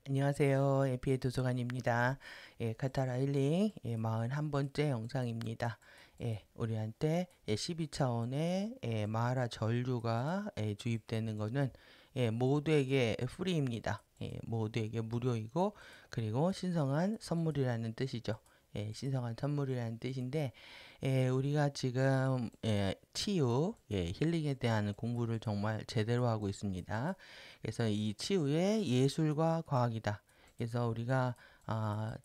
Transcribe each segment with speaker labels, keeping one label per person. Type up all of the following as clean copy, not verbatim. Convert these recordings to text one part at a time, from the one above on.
Speaker 1: 안녕하세요. 에피의 도서관입니다. 카타라 힐링 41번째 영상입니다. 우리한테 12차원의 마하라 전류가 주입되는 것은 모두에게 프리입니다. 모두에게 무료이고 그리고 신성한 선물이라는 뜻이죠. 신성한 선물이라는 뜻인데 우리가 지금 치유, 힐링에 대한 공부를 정말 제대로 하고 있습니다. 그래서 이 치유의 예술과 과학이다. 그래서 우리가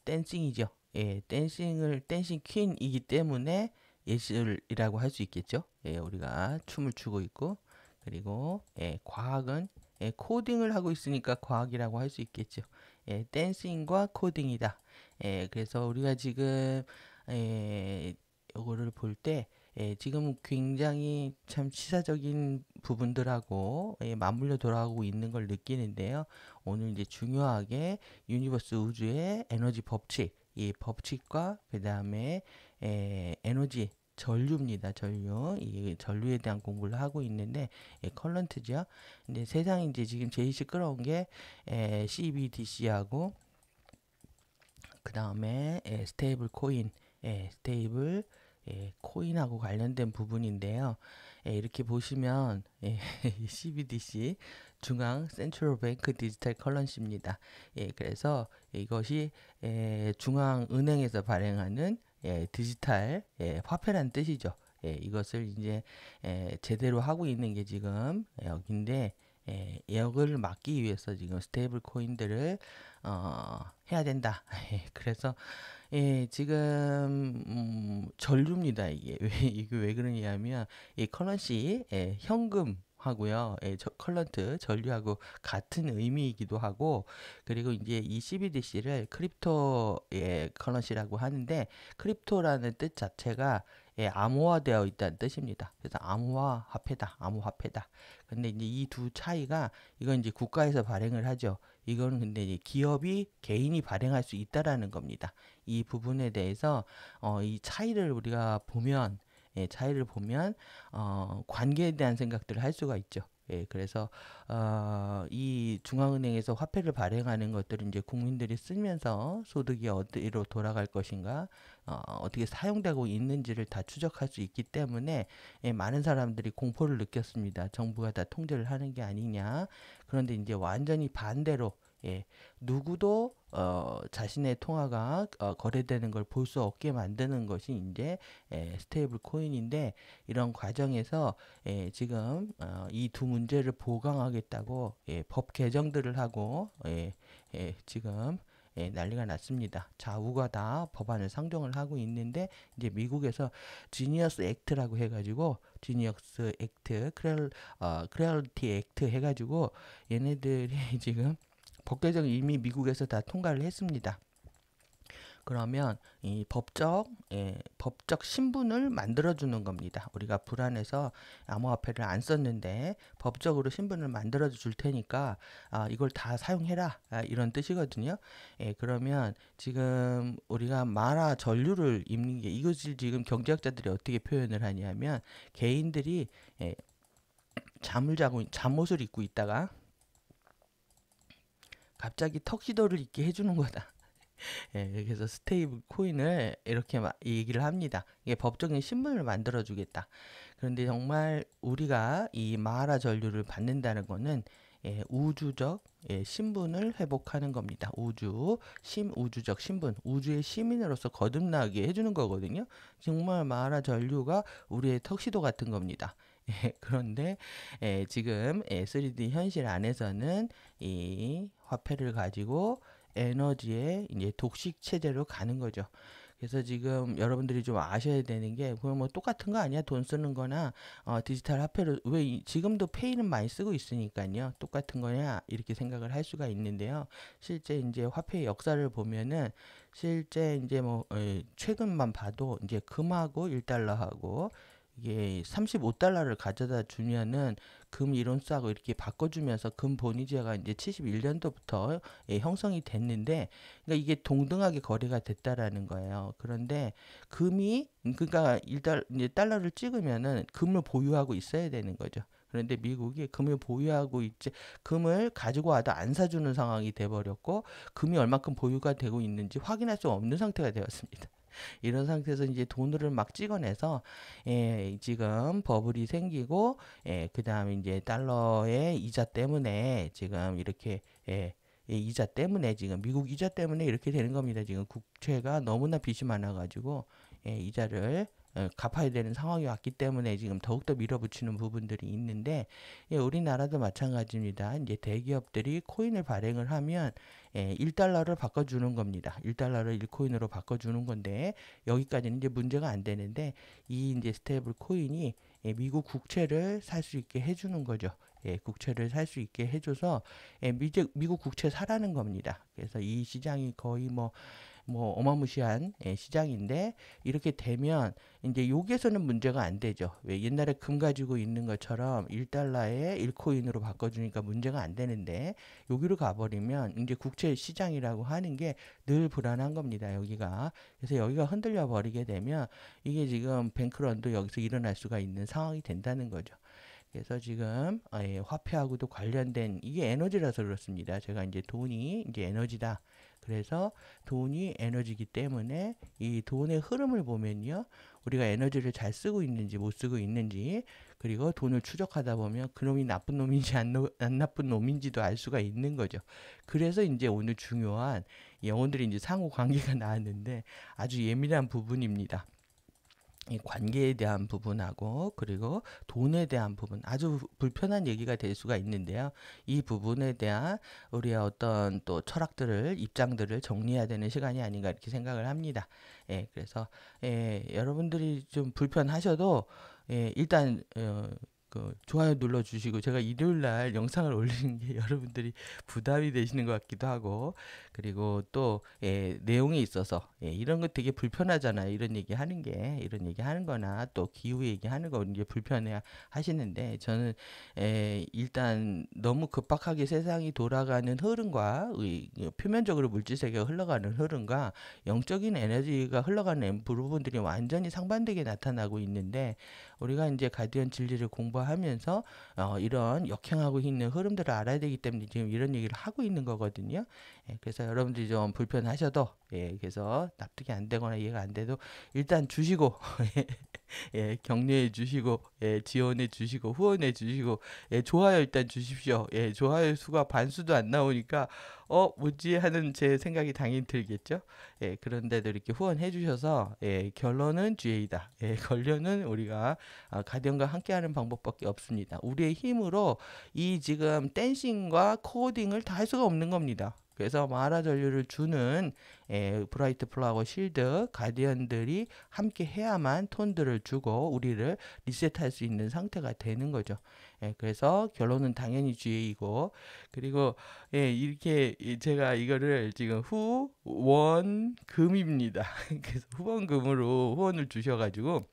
Speaker 1: 댄싱이죠. 댄싱 퀸이기 때문에 예술이라고 할 수 있겠죠. 우리가 춤을 추고 있고 그리고 과학은 코딩을 하고 있으니까 과학이라고 할 수 있겠죠. 댄싱과 코딩이다. 그래서 우리가 지금 이거를 볼 때 지금 굉장히 참 시사적인 부분들하고 맞물려 돌아가고 있는 걸 느끼는데요. 오늘 이제 중요하게 유니버스 우주의 에너지 법칙, 이 법칙과 그 다음에 에너지 전류입니다. 전류. 이 전류에 대한 공부를 하고 있는데 컬런트죠. 근데 세상이 이제 지금 제일 시끄러운 게 CBDC하고 그 다음에 스테이블 코인, 스테이블 코인하고 관련된 부분인데요. 이렇게 보시면 CBDC 중앙 센트럴 뱅크 디지털 커런시입니다. 그래서 이것이 중앙 은행에서 발행하는 디지털 화폐란 뜻이죠. 이것을 이제 제대로 하고 있는 게 지금 여기인데 이걸 막기 위해서 지금 스테이블 코인들을 해야 된다. 그래서 지금 전류입니다. 이게 이게 왜 그러냐면 이 커런시 현금 하고요. 컬런트 전류하고 같은 의미이기도 하고 그리고 이제 이 CBDC를 크립토 커런시라고 하는데 크립토라는 뜻 자체가 암호화되어 있다는 뜻입니다. 그래서 암호화 화폐다, 암호화폐다. 근데 이제 이 두 차이가 이건 이제 국가에서 발행을 하죠. 이거는 근데 이제 기업이 개인이 발행할 수 있다라는 겁니다. 이 부분에 대해서 이 차이를 우리가 보면 차이를 보면 관계에 대한 생각들을 할 수가 있죠. 그래서 이 중앙은행에서 화폐를 발행하는 것들은 이제 국민들이 쓰면서 소득이 어디로 돌아갈 것인가, 어떻게 사용되고 있는지를 다 추적할 수 있기 때문에 많은 사람들이 공포를 느꼈습니다. 정부가 다 통제를 하는 게 아니냐. 그런데 이제 완전히 반대로 누구도 자신의 통화가 거래되는 걸 볼 수 없게 만드는 것이 이제 스테이블 코인인데 이런 과정에서 지금 이 두 문제를 보강하겠다고 법 개정들을 하고 지금 난리가 났습니다. 좌우가 다 법안을 상정을 하고 있는데 이제 미국에서 지니어스 액트라고 해가지고 지니어스 액트, 크레얼티 액트 해가지고 얘네들이 지금 법 개정 이미 미국에서 다 통과를 했습니다. 그러면 이 법적 신분을 만들어주는 겁니다. 우리가 불안해서 암호화폐를 안 썼는데 법적으로 신분을 만들어 줄 테니까 이걸 다 사용해라 이런 뜻이거든요. 그러면 지금 우리가 마라 전류를 입는 게 이것을 지금 경제학자들이 어떻게 표현을 하냐면 개인들이 잠을 자고 잠옷을 입고 있다가 갑자기 턱시도를 입게 해주는 거다. 그래서 스테이블 코인을 이렇게 얘기를 합니다. 이게 법적인 신분을 만들어 주겠다. 그런데 정말 우리가 이 마하라 전류를 받는다는 거는 우주적 신분을 회복하는 겁니다. 우주적 신분, 우주의 시민으로서 거듭나게 해주는 거거든요. 정말 마하라 전류가 우리의 턱시도 같은 겁니다. 그런데 지금 3D 현실 안에서는 이 화폐를 가지고 에너지의 이제 독식 체제로 가는 거죠. 그래서 지금 여러분들이 좀 아셔야 되는 게 그건 뭐 똑같은 거 아니야? 돈 쓰는 거나 디지털 화폐를 왜 지금도 페이는 많이 쓰고 있으니까요. 똑같은 거냐? 이렇게 생각을 할 수가 있는데요. 실제 이제 화폐의 역사를 보면은 실제 이제 뭐 최근만 봐도 이제 금하고 1달러하고 이게 35달러를 가져다 주면은 금 이론수하고 이렇게 바꿔주면서 금 본위제가 이제 71년도부터 형성이 됐는데 그러니까 이게 동등하게 거래가 됐다라는 거예요. 그런데 금이 그러니까 일단 이제 달러를 찍으면은 금을 보유하고 있어야 되는 거죠. 그런데 미국이 금을 보유하고 있지, 금을 가지고 와도 안 사주는 상황이 돼버렸고, 금이 얼마큼 보유가 되고 있는지 확인할 수 없는 상태가 되었습니다. 이런 상태에서 이제 돈을 막 찍어내서 지금 버블이 생기고, 그 다음에 이제 달러의 이자 때문에 지금 이렇게 이자 때문에 지금 미국 이자 때문에 이렇게 되는 겁니다. 지금 국채가 너무나 빚이 많아가지고 이자를 갚아야 되는 상황이 왔기 때문에 지금 더욱더 밀어붙이는 부분들이 있는데, 우리나라도 마찬가지입니다. 이제 대기업들이 코인을 발행을 하면 1달러를 바꿔주는 겁니다. 1달러를 1코인으로 바꿔주는 건데, 여기까지는 이제 문제가 안 되는데, 이 이제 스테이블 코인이 미국 국채를 살 수 있게 해주는 거죠. 국채를 살 수 있게 해줘서 미국 국채 사라는 겁니다. 그래서 이 시장이 거의 뭐 어마무시한 시장인데, 이렇게 되면 이제 여기에서는 문제가 안 되죠. 왜 옛날에 금 가지고 있는 것처럼 1달러에 1코인으로 바꿔주니까 문제가 안 되는데, 여기로 가버리면 이제 국채 시장이라고 하는 게 늘 불안한 겁니다. 여기가. 그래서 여기가 흔들려 버리게 되면 이게 지금 뱅크런도 여기서 일어날 수가 있는 상황이 된다는 거죠. 그래서 지금 화폐하고도 관련된, 이게 에너지라서 그렇습니다. 제가 이제 돈이 이제 에너지다. 그래서 돈이 에너지이기 때문에 이 돈의 흐름을 보면요, 우리가 에너지를 잘 쓰고 있는지 못 쓰고 있는지, 그리고 돈을 추적하다 보면 그놈이 나쁜 놈인지 안 나쁜 놈인지도 알 수가 있는 거죠. 그래서 이제 오늘 중요한 영혼들이 이제 상호 관계가 나왔는데, 아주 예민한 부분입니다. 이 관계에 대한 부분하고, 그리고 돈에 대한 부분, 아주 불편한 얘기가 될 수가 있는데요. 이 부분에 대한 우리의 어떤 또 철학들을, 입장들을 정리해야 되는 시간이 아닌가 이렇게 생각을 합니다. 그래서 여러분들이 좀 불편하셔도 일단 좋아요 눌러주시고, 제가 일요일 날 영상을 올리는 게 여러분들이 부담이 되시는 것 같기도 하고, 그리고 또 내용에 있어서 이런 거 되게 불편하잖아요. 이런 얘기 하는 게, 이런 얘기 하는 거나 또 기후 얘기 하는 거 이제 불편해 하시는데, 저는 일단 너무 급박하게 세상이 돌아가는 흐름과 표면적으로 물질 세계가 흘러가는 흐름과 영적인 에너지가 흘러가는 부분들이 완전히 상반되게 나타나고 있는데, 우리가 이제 가디언 진리를 공부하면서 이런 역행하고 있는 흐름들을 알아야 되기 때문에 지금 이런 얘기를 하고 있는 거거든요. 그래서 여러분들이 좀 불편하셔도, 그래서 납득이 안 되거나 이해가 안 돼도 일단 주시고 격려해 주시고, 지원해 주시고, 후원해 주시고, 좋아요 일단 주십시오. 좋아요 수가 반수도 안 나오니까 뭐지 하는 제 생각이 당연히 들겠죠. 그런데도 이렇게 후원해 주셔서, 결론은 GA다. 결론은 우리가 가디언과 함께하는 방법밖에 없습니다. 우리의 힘으로 이 지금 댄싱과 코딩을 다 할 수가 없는 겁니다. 그래서 마하라 전류를 주는 브라이트 플라워 실드 가디언들이 함께 해야만 톤들을 주고 우리를 리셋할 수 있는 상태가 되는 거죠. 그래서 결론은 당연히 GA이고, 그리고 이렇게 제가 이거를 지금 후원금입니다. 그래서 후원금으로 후원을 주셔가지고,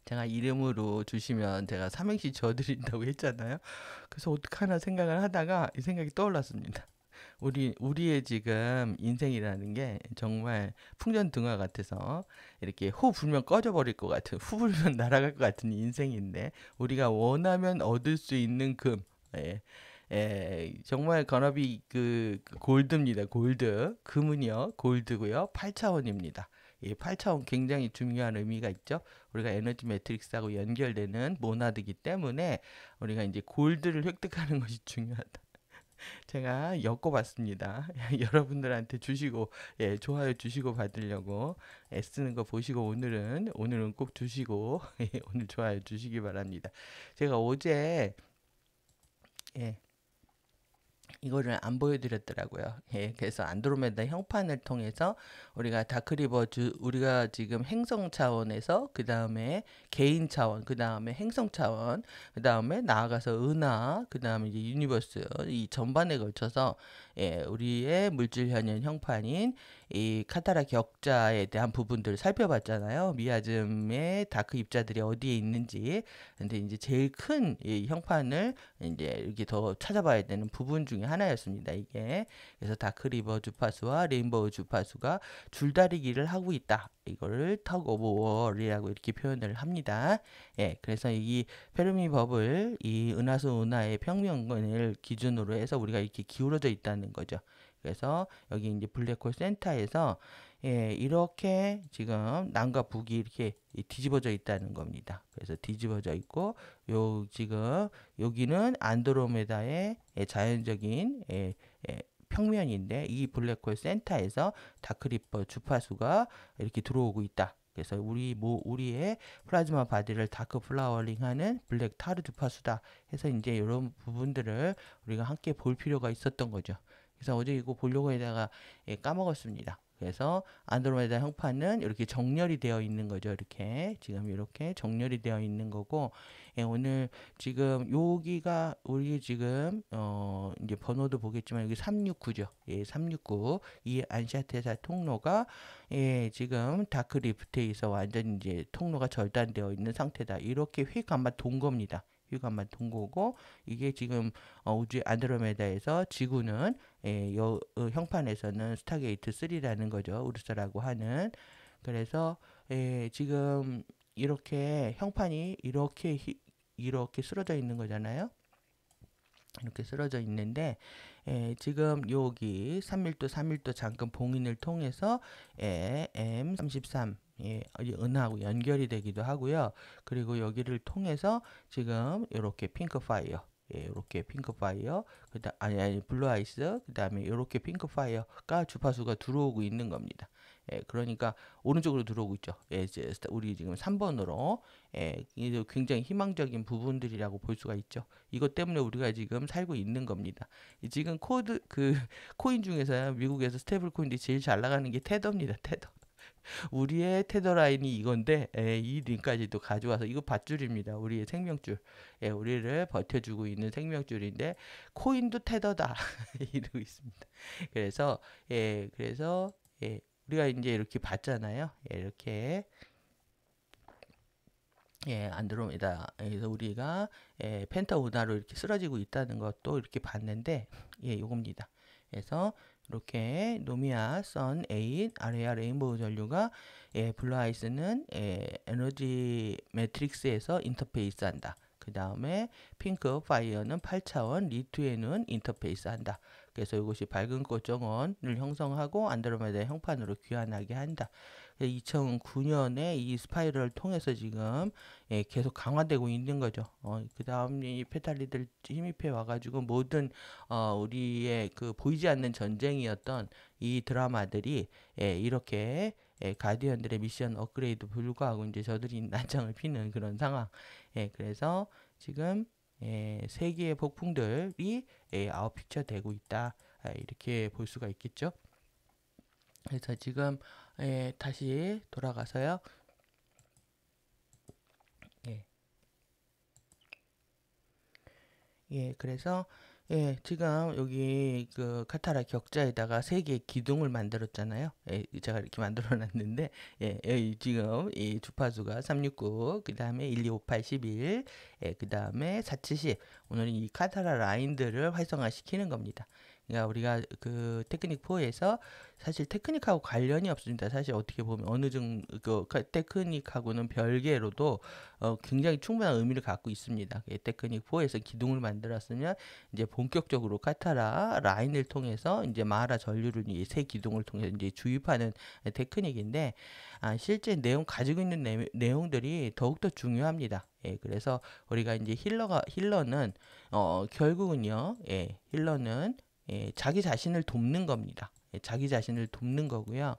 Speaker 1: 제가 이름으로 주시면 제가 삼행시 지어드린다고 했잖아요. 그래서 어떡하나 생각을 하다가 이 생각이 떠올랐습니다. 우리의 지금 인생이라는 게 정말 풍전등화 같아서, 이렇게 호 불면 꺼져버릴 것 같은, 후 불면 날아갈 것 같은 인생인데, 우리가 원하면 얻을 수 있는 금, 정말 건업이 골드입니다. 골드. 금은요, 골드고요. 8차원입니다. 이 8차원 굉장히 중요한 의미가 있죠. 우리가 에너지 매트릭스하고 연결되는 모나드이기 때문에 우리가 이제 골드를 획득하는 것이 중요하다. 제가 엮어봤습니다. 여러분들한테 주시고, 좋아요 주시고 받으려고 애쓰는 거 보시고, 오늘은 꼭 주시고, 오늘 좋아요 주시기 바랍니다. 제가 어제 이거를 안 보여드렸더라고요. 그래서 안드로메다 형판을 통해서 우리가 다크리버 우리가 지금 행성 차원에서, 그 다음에 개인 차원, 그 다음에 행성 차원, 그 다음에 나아가서 은하, 그 다음에 이제 유니버스, 이 전반에 걸쳐서 우리의 물질 현현 형판인 이 카타라 격자에 대한 부분들을 살펴봤잖아요. 미아즘의 다크 입자들이 어디에 있는지. 근데 이제 제일 큰 이 형판을 이제 이렇게 더 찾아봐야 되는 부분 중에 하나였습니다. 이게. 그래서 다크리버 주파수와 레인보우 주파수가 줄다리기를 하고 있다. 이거를 터그 오브 월이라고 이렇게 표현을 합니다. 예, 그래서 이 페르미 버블, 이 은하수 은하의 평면을 기준으로 해서 우리가 이렇게 기울어져 있다는 거죠. 그래서 여기 이제 블랙홀 센터에서 예, 이렇게 지금 남과 북이 이렇게 뒤집어져 있다는 겁니다. 그래서 뒤집어져 있고 요 지금 여기는 안드로메다의 자연적인 평면인데 이 블랙홀 센터에서 다크리퍼 주파수가 이렇게 들어오고 있다. 그래서 우리의 플라즈마 바디를 다크 플라워링하는 블랙 타르 주파수다 해서 이제 이런 부분들을 우리가 함께 볼 필요가 있었던 거죠. 그래서 어제 이거 보려고 하다가 까먹었습니다. 그래서 안드로메다 형판은 이렇게 정렬이 되어 있는 거죠. 이렇게 지금 이렇게 정렬이 되어 있는 거고 오늘 지금 여기가 우리 지금 이제 번호도 보겠지만 여기 369죠. 예, 369 이 안샤테사 통로가 지금 다크 리프트에서 완전 이제 통로가 절단되어 있는 상태다. 이렇게 휙한번 돈 겁니다. 휘관만 돈 거고 이게 지금 우주 안드로메다에서 지구는 형판에서는 스타게이트 3라는 거죠. 우르사라고 하는. 그래서 지금 이렇게 형판이 이렇게 쓰러져 있는 거잖아요. 이렇게 쓰러져 있는데 지금 여기 3밀도 잠금 봉인을 통해서 M33 은하하고 연결이 되기도 하고요. 그리고 여기를 통해서 지금 이렇게 핑크 파이어, 이렇게 핑크 파이어, 아니 블루 아이스, 그다음에 이렇게 핑크 파이어가 주파수가 들어오고 있는 겁니다. 그러니까 오른쪽으로 들어오고 있죠. 우리 지금 3번으로 이게 굉장히 희망적인 부분들이라고 볼 수가 있죠. 이것 때문에 우리가 지금 살고 있는 겁니다. 지금 코인 중에서 미국에서 스테이블 코인들이 제일 잘 나가는 게 테더입니다. 테더. 우리의 테더 라인이 이건데 이 링까지도 가져와서 이거 밧줄입니다. 우리의 생명줄, 우리를 버텨주고 있는 생명줄인데 코인도 테더다 이러고 있습니다. 그래서 우리가 이제 이렇게 봤잖아요. 이렇게 안드로메다에서 우리가 펜타 운하로 이렇게 쓰러지고 있다는 것도 이렇게 봤는데 요겁니다. 그래서 이렇게 노미아, 선, 에잇, 아레아, 레인보우 전류가 블루 아이스는 에너지 매트릭스에서 인터페이스 한다. 그 다음에 핑크 파이어는 8차원 리투에는 인터페이스 한다. 그래서 이것이 밝은 꽃 정원을 형성하고 안드로메다 형판으로 귀환하게 한다. 2009년에 이 스파이럴을 통해서 지금 계속 강화되고 있는 거죠. 그 다음 이 페탈리들 힘입해 와가지고 모든 우리의 그 보이지 않는 전쟁이었던 이 드라마들이 이렇게 가디언들의 미션 업그레이드 불구하고 이제 저들이 난장을 피는 그런 상황. 그래서 지금 세계의 폭풍들이 아웃픽처 되고 있다. 이렇게 볼 수가 있겠죠. 그래서 지금 다시 돌아가서요. 그래서 지금 여기 그 카타라 격자에다가 세 개의 기둥을 만들었잖아요. 제가 이렇게 만들어 놨는데 여기 지금 이 주파수가 369, 그 다음에 1258, 11, 그 다음에 470. 오늘은 이 카타라 라인들을 활성화시키는 겁니다. 그러니까 우리가 그 테크닉 4에서 사실 테크닉하고 관련이 없습니다. 사실 어떻게 보면 어느 정도 그 테크닉하고는 별개로도 굉장히 충분한 의미를 갖고 있습니다. 테크닉 4에서 기둥을 만들었으면 이제 본격적으로 카타라 라인을 통해서 이제 마하라 전류를 이 세 기둥을 통해서 이제 주입하는 테크닉인데 실제 내용 가지고 있는 내용들이 더욱더 중요합니다. 그래서 우리가 이제 힐러는 결국은요, 힐러는 자기 자신을 돕는 겁니다. 자기 자신을 돕는 거고요.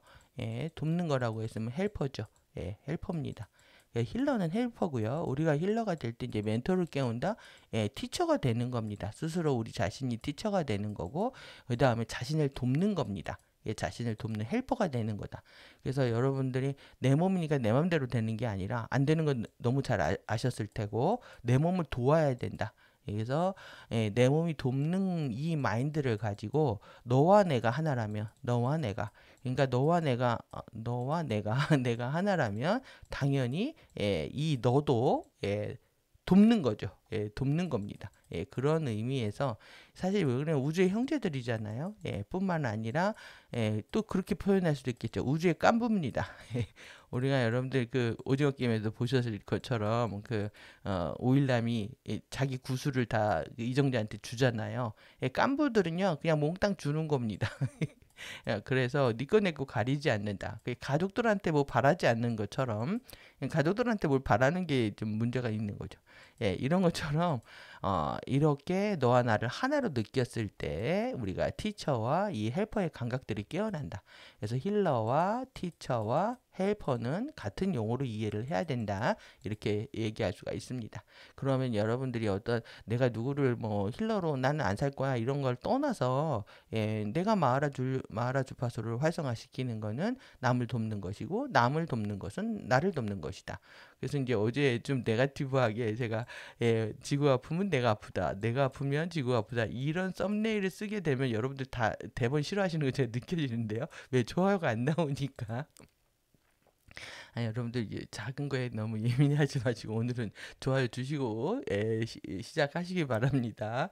Speaker 1: 돕는 거라고 했으면 헬퍼죠. 헬퍼입니다. 힐러는 헬퍼고요. 우리가 힐러가 될 때 이제 멘토를 깨운다. 티처가 되는 겁니다. 스스로 우리 자신이 티처가 되는 거고, 그 다음에 자신을 돕는 겁니다. 자신을 돕는 헬퍼가 되는 거다. 그래서 여러분들이 내 몸이니까 내 맘대로 되는 게 아니라 안 되는 건 너무 잘 아셨을 테고 내 몸을 도와야 된다. 그래서 내 몸이 돕는 이 마인드를 가지고 너와 내가 하나라면 너와 내가 그러니까 너와 내가 내가 하나라면 당연히 이 너도 돕는 거죠. 돕는 겁니다. 예, 그런 의미에서 사실 왜 그러냐면 우주의 형제들이잖아요. 예, 뿐만 아니라 예, 또 그렇게 표현할 수도 있겠죠. 우주의 깐부입니다. 우리가 여러분들 그 오징어 게임에도 보셨을 것처럼 그 오일남이 자기 구슬을 다 이정재한테 주잖아요. 예, 깐부들은요 그냥 몽땅 주는 겁니다. 야, 그래서 니꺼 내꺼 가리지 않는다. 가족들한테 뭐 바라지 않는 것처럼 가족들한테 뭘 바라는 게 좀 문제가 있는 거죠. 예, 이런 것처럼 이렇게 너와 나를 하나로 느꼈을 때 우리가 티처와 이 헬퍼의 감각들이 깨어난다. 그래서 힐러와 티처와 헬퍼는 같은 용어로 이해를 해야 된다. 이렇게 얘기할 수가 있습니다. 그러면 여러분들이 어떤 내가 누구를 뭐 힐러로 나는 안 살 거야 이런 걸 떠나서 예, 내가 마하라 주파수를 활성화시키는 거는 남을 돕는 것이고 남을 돕는 것은 나를 돕는 것이다. 그래서 이제 어제 좀 네거티브하게 제가 예, 지구가 아프면 내가 아프다. 내가 아프면 지구가 아프다. 이런 썸네일을 쓰게 되면 여러분들 다 대본 싫어하시는 거 제가 느껴지는데요. 왜 좋아요가 안 나오니까. 아, 여러분들 작은 거에 너무 예민하지 마시고 오늘은 좋아요 주시고 예, 시작하시기 바랍니다.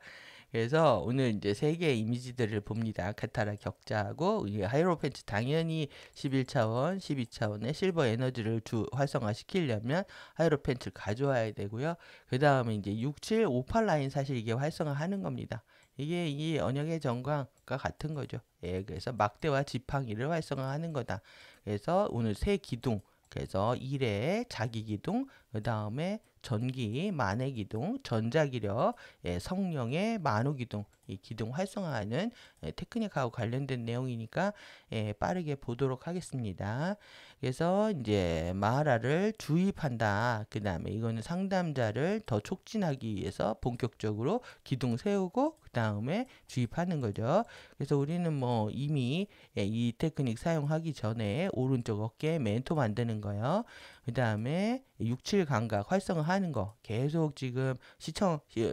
Speaker 1: 그래서 오늘 이제 세 개의 이미지들을 봅니다. 카타라 격자하고 하이로펜트 당연히 11차원, 12차원의 실버 에너지를 활성화시키려면 하이로펜트를 가져와야 되고요. 그 다음에 이제 6, 7, 5, 8 라인 사실 이게 활성화하는 겁니다. 이게 이 언역의 정광과 같은 거죠. 예, 그래서 막대와 지팡이를 활성화하는 거다. 그래서 오늘 세 기둥 그래서 1의 자기기둥, 그 다음에 전기, 만해기둥, 전자기력, 예, 성령의 만호기둥, 이 기둥 활성화하는 테크닉하고 관련된 내용이니까 예, 빠르게 보도록 하겠습니다. 그래서 이제 마하라를 주입한다. 그 다음에 이거는 상담자를 더 촉진하기 위해서 본격적으로 기둥 세우고 그 다음에 주입하는 거죠. 그래서 우리는 뭐 이미 예, 이 테크닉 사용하기 전에 오른쪽 어깨에 멘토 만드는 거요. 그 다음에 67 감각 활성화하는 거 계속 지금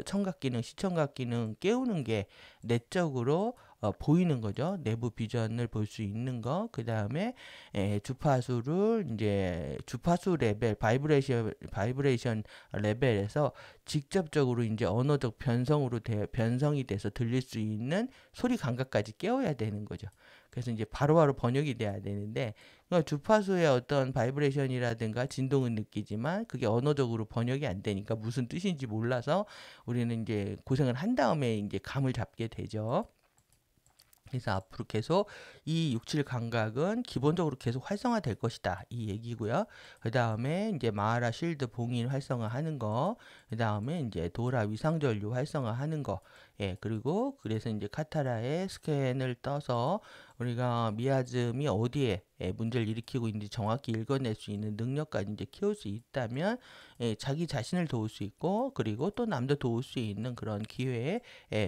Speaker 1: 청각 기능, 시청각 기능 깨우는 게 내적으로 보이는 거죠. 내부 비전을 볼 수 있는 거. 그 다음에 주파수를 이제 주파수 레벨, 바이브레이션 레벨에서 직접적으로 이제 언어적 변성이 돼서 들릴 수 있는 소리 감각까지 깨워야 되는 거죠. 그래서 이제 바로바로 번역이 돼야 되는데 그러니까 주파수의 어떤 바이브레이션이라든가 진동은 느끼지만 그게 언어적으로 번역이 안 되니까 무슨 뜻인지 몰라서 우리는 이제 고생을 한 다음에 이제 감을 잡게 되죠. 그래서 앞으로 계속 이 67 감각은 기본적으로 계속 활성화될 것이다. 이 얘기고요. 그 다음에 이제 마하라 실드 봉인 활성화하는 거. 그 다음에 이제 도라 위상전류 활성화하는 거. 예, 그리고 그래서 이제 카타라의 스캔을 떠서 우리가 미아즘이 어디에 문제를 일으키고 있는지 정확히 읽어낼 수 있는 능력까지 이제 키울 수 있다면 예, 자기 자신을 도울 수 있고 그리고 또 남도 도울 수 있는 그런 기회에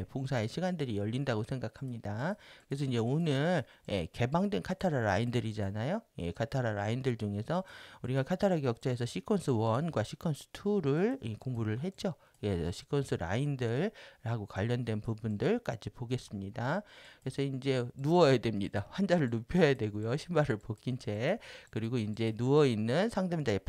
Speaker 1: 봉사의 시간들이 열린다고 생각합니다. 그래서 이제 오늘 개방된 카타라 라인들이잖아요. 예, 카타라 라인들 중에서 우리가 카타라 격자에서 시퀀스 1과 시퀀스 2를 공부를 했죠. 예, 시퀀스 라인들하고 관련된 부분들까지 보겠습니다. 그래서 이제 누워야 됩니다. 환자를 눕혀야 되고요. 신발을 벗긴 채. 그리고 이제 누워있는 상담자의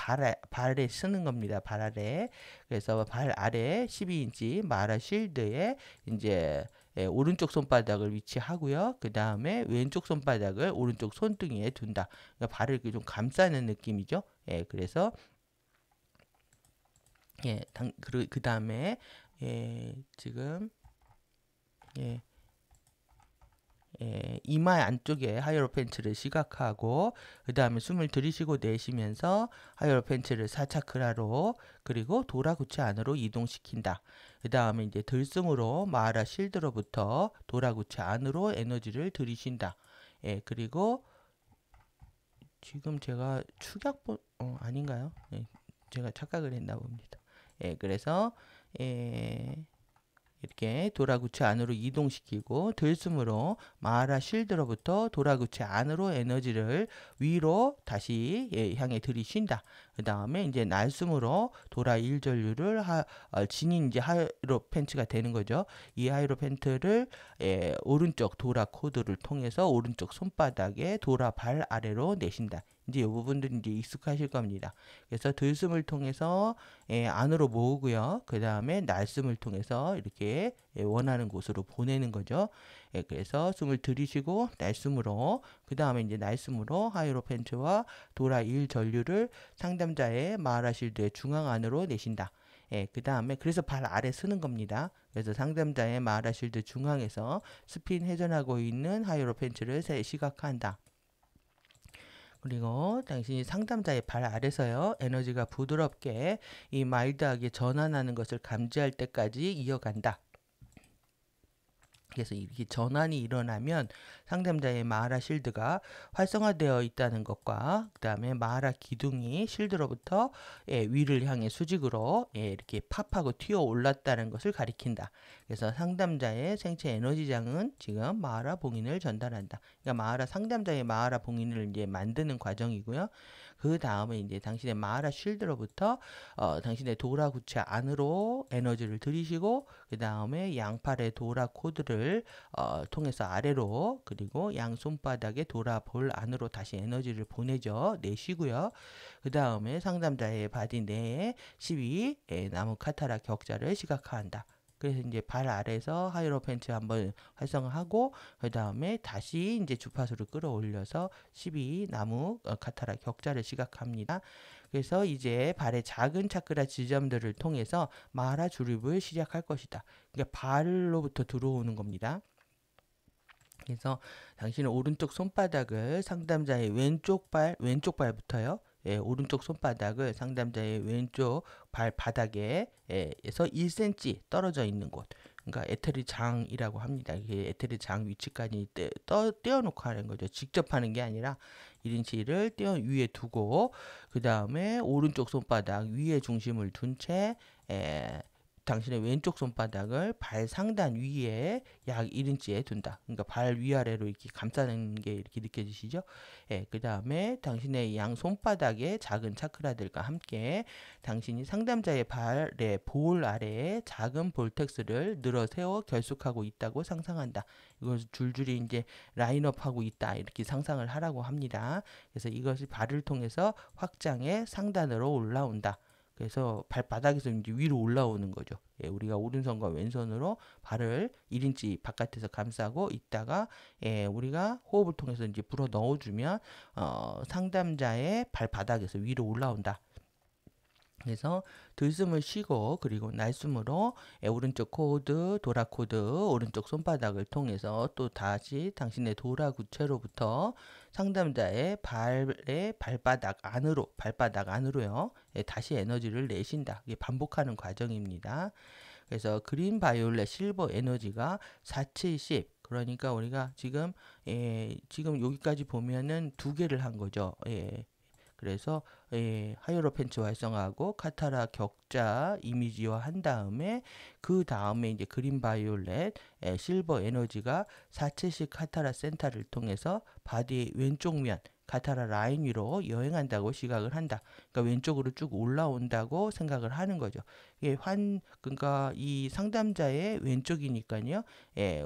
Speaker 1: 발에 쓰는 겁니다. 발 아래. 그래서 발 아래 12인치 마라 쉴드에 이제 오른쪽 손바닥을 위치하고요. 그 다음에 왼쪽 손바닥을 오른쪽 손등에 둔다. 그러니까 발을 이렇게 좀 감싸는 느낌이죠. 예, 그래서 예, 그 다음에 지금 예, 이마 안쪽에 하이로펜트를 시각하고 그 다음에 숨을 들이쉬고 내쉬면서 하이로펜트를 4차크라로 그리고 도라구치 안으로 이동시킨다. 그 다음에 이제 들숨으로 마하라 실드로부터 도라구치 안으로 에너지를 들이쉰다. 예, 그리고 지금 제가 축약본 아닌가요? 예, 제가 착각을 했나 봅니다. 예, 그래서 이렇게 도라구치 안으로 이동시키고 들숨으로 마하라 실드로부터 도라구치 안으로 에너지를 위로 다시 향해 들이쉰다. 그 다음에 이제 날숨으로 도라 1전류를 진이 이제 하이로팬츠가 되는 거죠. 이 하이로팬트를 오른쪽 도라 코드를 통해서 오른쪽 손바닥에 도라 발 아래로 내신다. 이제 이 부분들이 이제 익숙하실 겁니다. 그래서 들숨을 통해서 안으로 모으고요. 그 다음에 날숨을 통해서 이렇게 원하는 곳으로 보내는 거죠. 그래서 숨을 들이쉬고 날숨으로, 그 다음에 이제 날숨으로 하이로팬츠와 도라 1 전류를 상담자의 마하라실드의 중앙 안으로 내신다. 그 다음에 그래서 발 아래 쓰는 겁니다. 그래서 상담자의 마하라실드 중앙에서 스핀 회전하고 있는 하이로팬츠를 시각한다. 그리고 당신이 상담자의 발 아래서요, 에너지가 부드럽게 이 마일드하게 전환하는 것을 감지할 때까지 이어간다. 그래서 이렇게 전환이 일어나면 상담자의 마하라 실드가 활성화되어 있다는 것과 그 다음에 마하라 기둥이 실드로부터 위를 향해 수직으로 이렇게 팝하고 튀어 올랐다는 것을 가리킨다. 그래서 상담자의 생체 에너지장은 지금 마하라 봉인을 전달한다. 그러니까 마하라 상담자의 마하라 봉인을 이제 만드는 과정이고요. 그 다음에 이제 당신의 마하라 쉴드로부터 당신의 도라 구체 안으로 에너지를 들이쉬고 그 다음에 양팔의 도라 코드를 통해서 아래로, 그리고 양 손바닥에 도라 볼 안으로 다시 에너지를 보내죠. 내쉬고요. 그 다음에 상담자의 바디 내에 12 나무 카타라 격자를 시각화한다. 그래서 이제 발 아래에서 하이로팬츠 한번 활성화하고 그 다음에 다시 이제 주파수를 끌어올려서 12 나무 카타라 격자를 시각합니다. 그래서 이제 발의 작은 차크라 지점들을 통해서 마하라 주립을 시작할 것이다. 그러니까 발로부터 들어오는 겁니다. 그래서 당신은 오른쪽 손바닥을 상담자의 왼쪽 발부터요. 오른쪽 손바닥을 상담자의 왼쪽 발바닥에 에서 1cm 떨어져 있는 곳, 그러니까 에테리 장이라고 합니다. 이게 에테리 장 위치까지 떼어놓고 하는 거죠. 직접 하는 게 아니라 1인치를 떼어 위에 두고 그 다음에 오른쪽 손바닥 위에 중심을 둔 채 당신의 왼쪽 손바닥을 발 상단 위에 약 1인치에 둔다. 그러니까 발 위아래로 이렇게 감싸는 게 이렇게 느껴지시죠? 그 다음에 당신의 양 손바닥의 작은 차크라들과 함께 당신이 상담자의 발의 볼 아래에 작은 볼텍스를 늘어 세워 결속하고 있다고 상상한다. 이것을 줄줄이 이제 라인업하고 있다. 이렇게 상상을 하라고 합니다. 그래서 이것이 발을 통해서 확장의 상단으로 올라온다. 그래서 발바닥에서 이제 위로 올라오는 거죠. 우리가 오른손과 왼손으로 발을 1인치 바깥에서 감싸고 있다가 우리가 호흡을 통해서 이제 불어 넣어주면 상담자의 발바닥에서 위로 올라온다. 그래서 들숨을 쉬고 그리고 날숨으로 오른쪽 코드, 도라 코드, 오른쪽 손바닥을 통해서 또 다시 당신의 도라 구체로부터 상담자의 발바닥 안으로요. 다시 에너지를 내신다. 이게 반복하는 과정입니다. 그래서 그린 바이올렛 실버 에너지가 470, 그러니까 우리가 지금 여기까지 보면은 두 개를 한 거죠. 그래서 하이로팬츠 활성화하고 카타라 격자 이미지화 한 다음에 그 다음에 이제 그린 바이올렛 실버 에너지가 470 카타라 센터를 통해서 바디의 왼쪽 면 카타라 라인 위로 여행한다고 시각을 한다. 그러니까 왼쪽으로 쭉 올라온다고 생각을 하는 거죠. 그러니까 이 상담자의 왼쪽이니까요.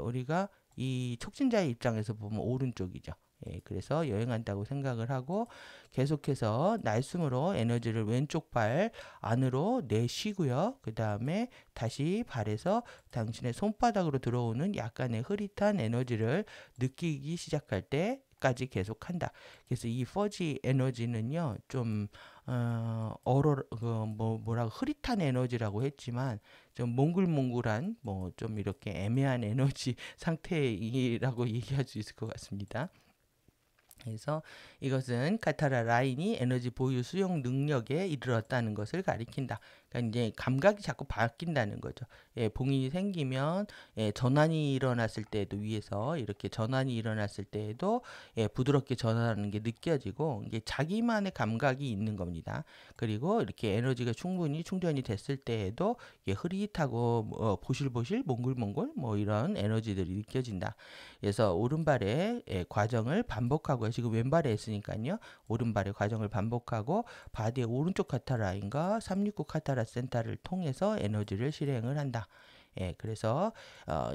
Speaker 1: 우리가 이 촉진자의 입장에서 보면 오른쪽이죠. 그래서 여행한다고 생각을 하고 계속해서 날숨으로 에너지를 왼쪽 발 안으로 내쉬고요. 그 다음에 다시 발에서 당신의 손바닥으로 들어오는 약간의 흐릿한 에너지를 느끼기 시작할 때까지 계속한다. 그래서 이 퍼지 에너지는요, 좀 뭐라고 흐릿한 에너지라고 했지만 좀 몽글몽글한 좀 이렇게 애매한 에너지 상태라고 얘기할 수 있을 것 같습니다. 그래서 이것은 카타라 라인이 에너지 보유 수용 능력에 이르렀다는 것을 가리킨다. 그러니까 이제 감각이 자꾸 바뀐다는 거죠. 예, 봉인이 생기면 예, 전환이 일어났을 때에도 위에서 이렇게 전환이 일어났을 때에도 예, 부드럽게 전환하는 게 느껴지고 이게 자기만의 감각이 있는 겁니다. 그리고 이렇게 에너지가 충분히 충전이 됐을 때에도 예, 흐릿하고 보실보실 몽글몽글 뭐 이런 에너지들이 느껴진다. 그래서 오른발의 예, 과정을 반복하고요. 지금 왼발에 했으니까요. 오른발의 과정을 반복하고 바디의 오른쪽 카타라인과 369 카타라 센터를 통해서 에너지를 실행을 한다. 예, 그래서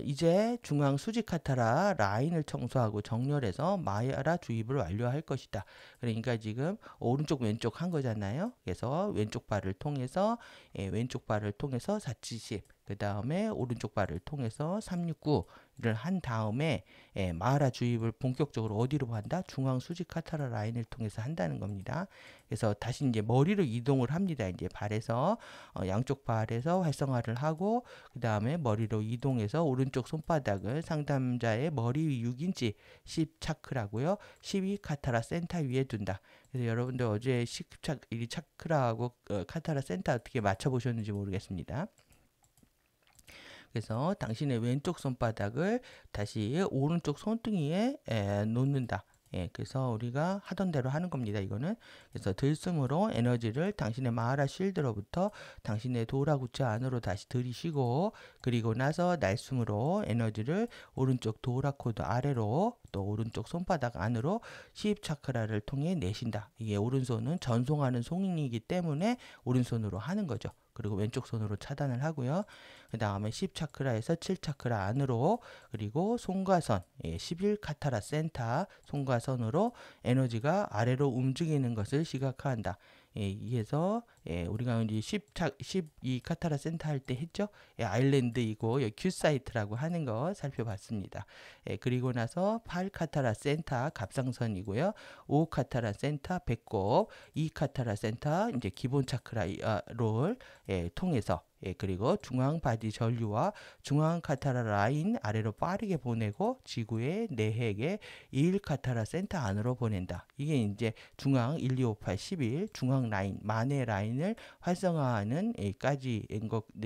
Speaker 1: 이제 중앙 수직 카타라 라인을 청소하고 정렬해서 마야라 주입을 완료할 것이다. 그러니까 지금 오른쪽 왼쪽 한 거잖아요. 그래서 왼쪽 발을 통해서 예, 왼쪽 발을 통해서 470, 그 다음에 오른쪽 발을 통해서 369를 한 다음에 예, 마하라 주입을 본격적으로 어디로 한다? 중앙 수직 카타라 라인을 통해서 한다는 겁니다. 그래서 다시 이제 머리로 이동을 합니다. 이제 발에서 양쪽 발에서 활성화를 하고 그 다음에 머리로 이동해서 오른쪽 손바닥을 상담자의 머리 위 6인치 10 차크라고요. 12 카타라 센터 위에 둔다. 그래서 여러분들 어제 10이 차크라하고 카타라 센터 어떻게 맞춰보셨는지 모르겠습니다. 그래서 당신의 왼쪽 손바닥을 다시 오른쪽 손등이에 놓는다. 예, 그래서 우리가 하던 대로 하는 겁니다. 이거는 그래서 들숨으로 에너지를 당신의 마하라 쉴드로부터 당신의 도라구치 안으로 다시 들이쉬고 그리고 나서 날숨으로 에너지를 오른쪽 도라코드 아래로 또 오른쪽 손바닥 안으로 10차크라를 통해 내쉰다. 이게 오른손은 전송하는 송이기 때문에 오른손으로 하는 거죠. 그리고 왼쪽 손으로 차단을 하고요. 그 다음에 10차크라에서 7차크라 안으로 그리고 손과선 11 카타라 센터 손과선으로 에너지가 아래로 움직이는 것을 시각화한다. 이에서 우리가 이제 12 카타라 센터 할 때 했죠. 아일랜드이고 큐 사이트라고 하는 거 살펴봤습니다. 그리고 나서 8 카타라 센터 갑상선이고요. 5 카타라 센터 배꼽, 2 카타라 센터 이제 기본 차크라를 통해서 그리고 중앙 바디 전류와 중앙 카타라 라인 아래로 빠르게 보내고 지구의 내핵의 1 카타라 센터 안으로 보낸다. 이게 이제 중앙 1, 2, 5, 8, 11 중앙 라인 만의 라인을 활성화하는 까지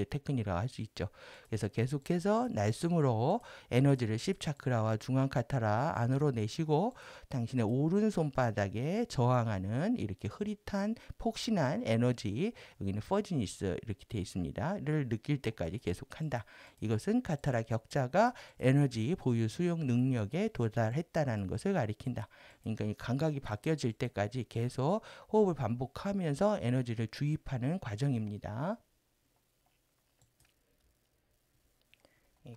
Speaker 1: 테크닉이라고 할 수 있죠. 그래서 계속해서 날숨으로 에너지를 10차크라와 중앙 카타라 안으로 내쉬고 당신의 오른 손바닥에 저항하는 이렇게 흐릿한 폭신한 에너지 여기는 퍼지니스 이렇게 되어 있습니다. 를 느낄 때까지 계속한다. 이것은 카타라 격자가 에너지 보유 수용 능력에 도달했다는 것을 가리킨다. 그러니까 이 감각이 바뀌어질 때까지 계속 호흡을 반복하면서 에너지를 주입하는 과정입니다.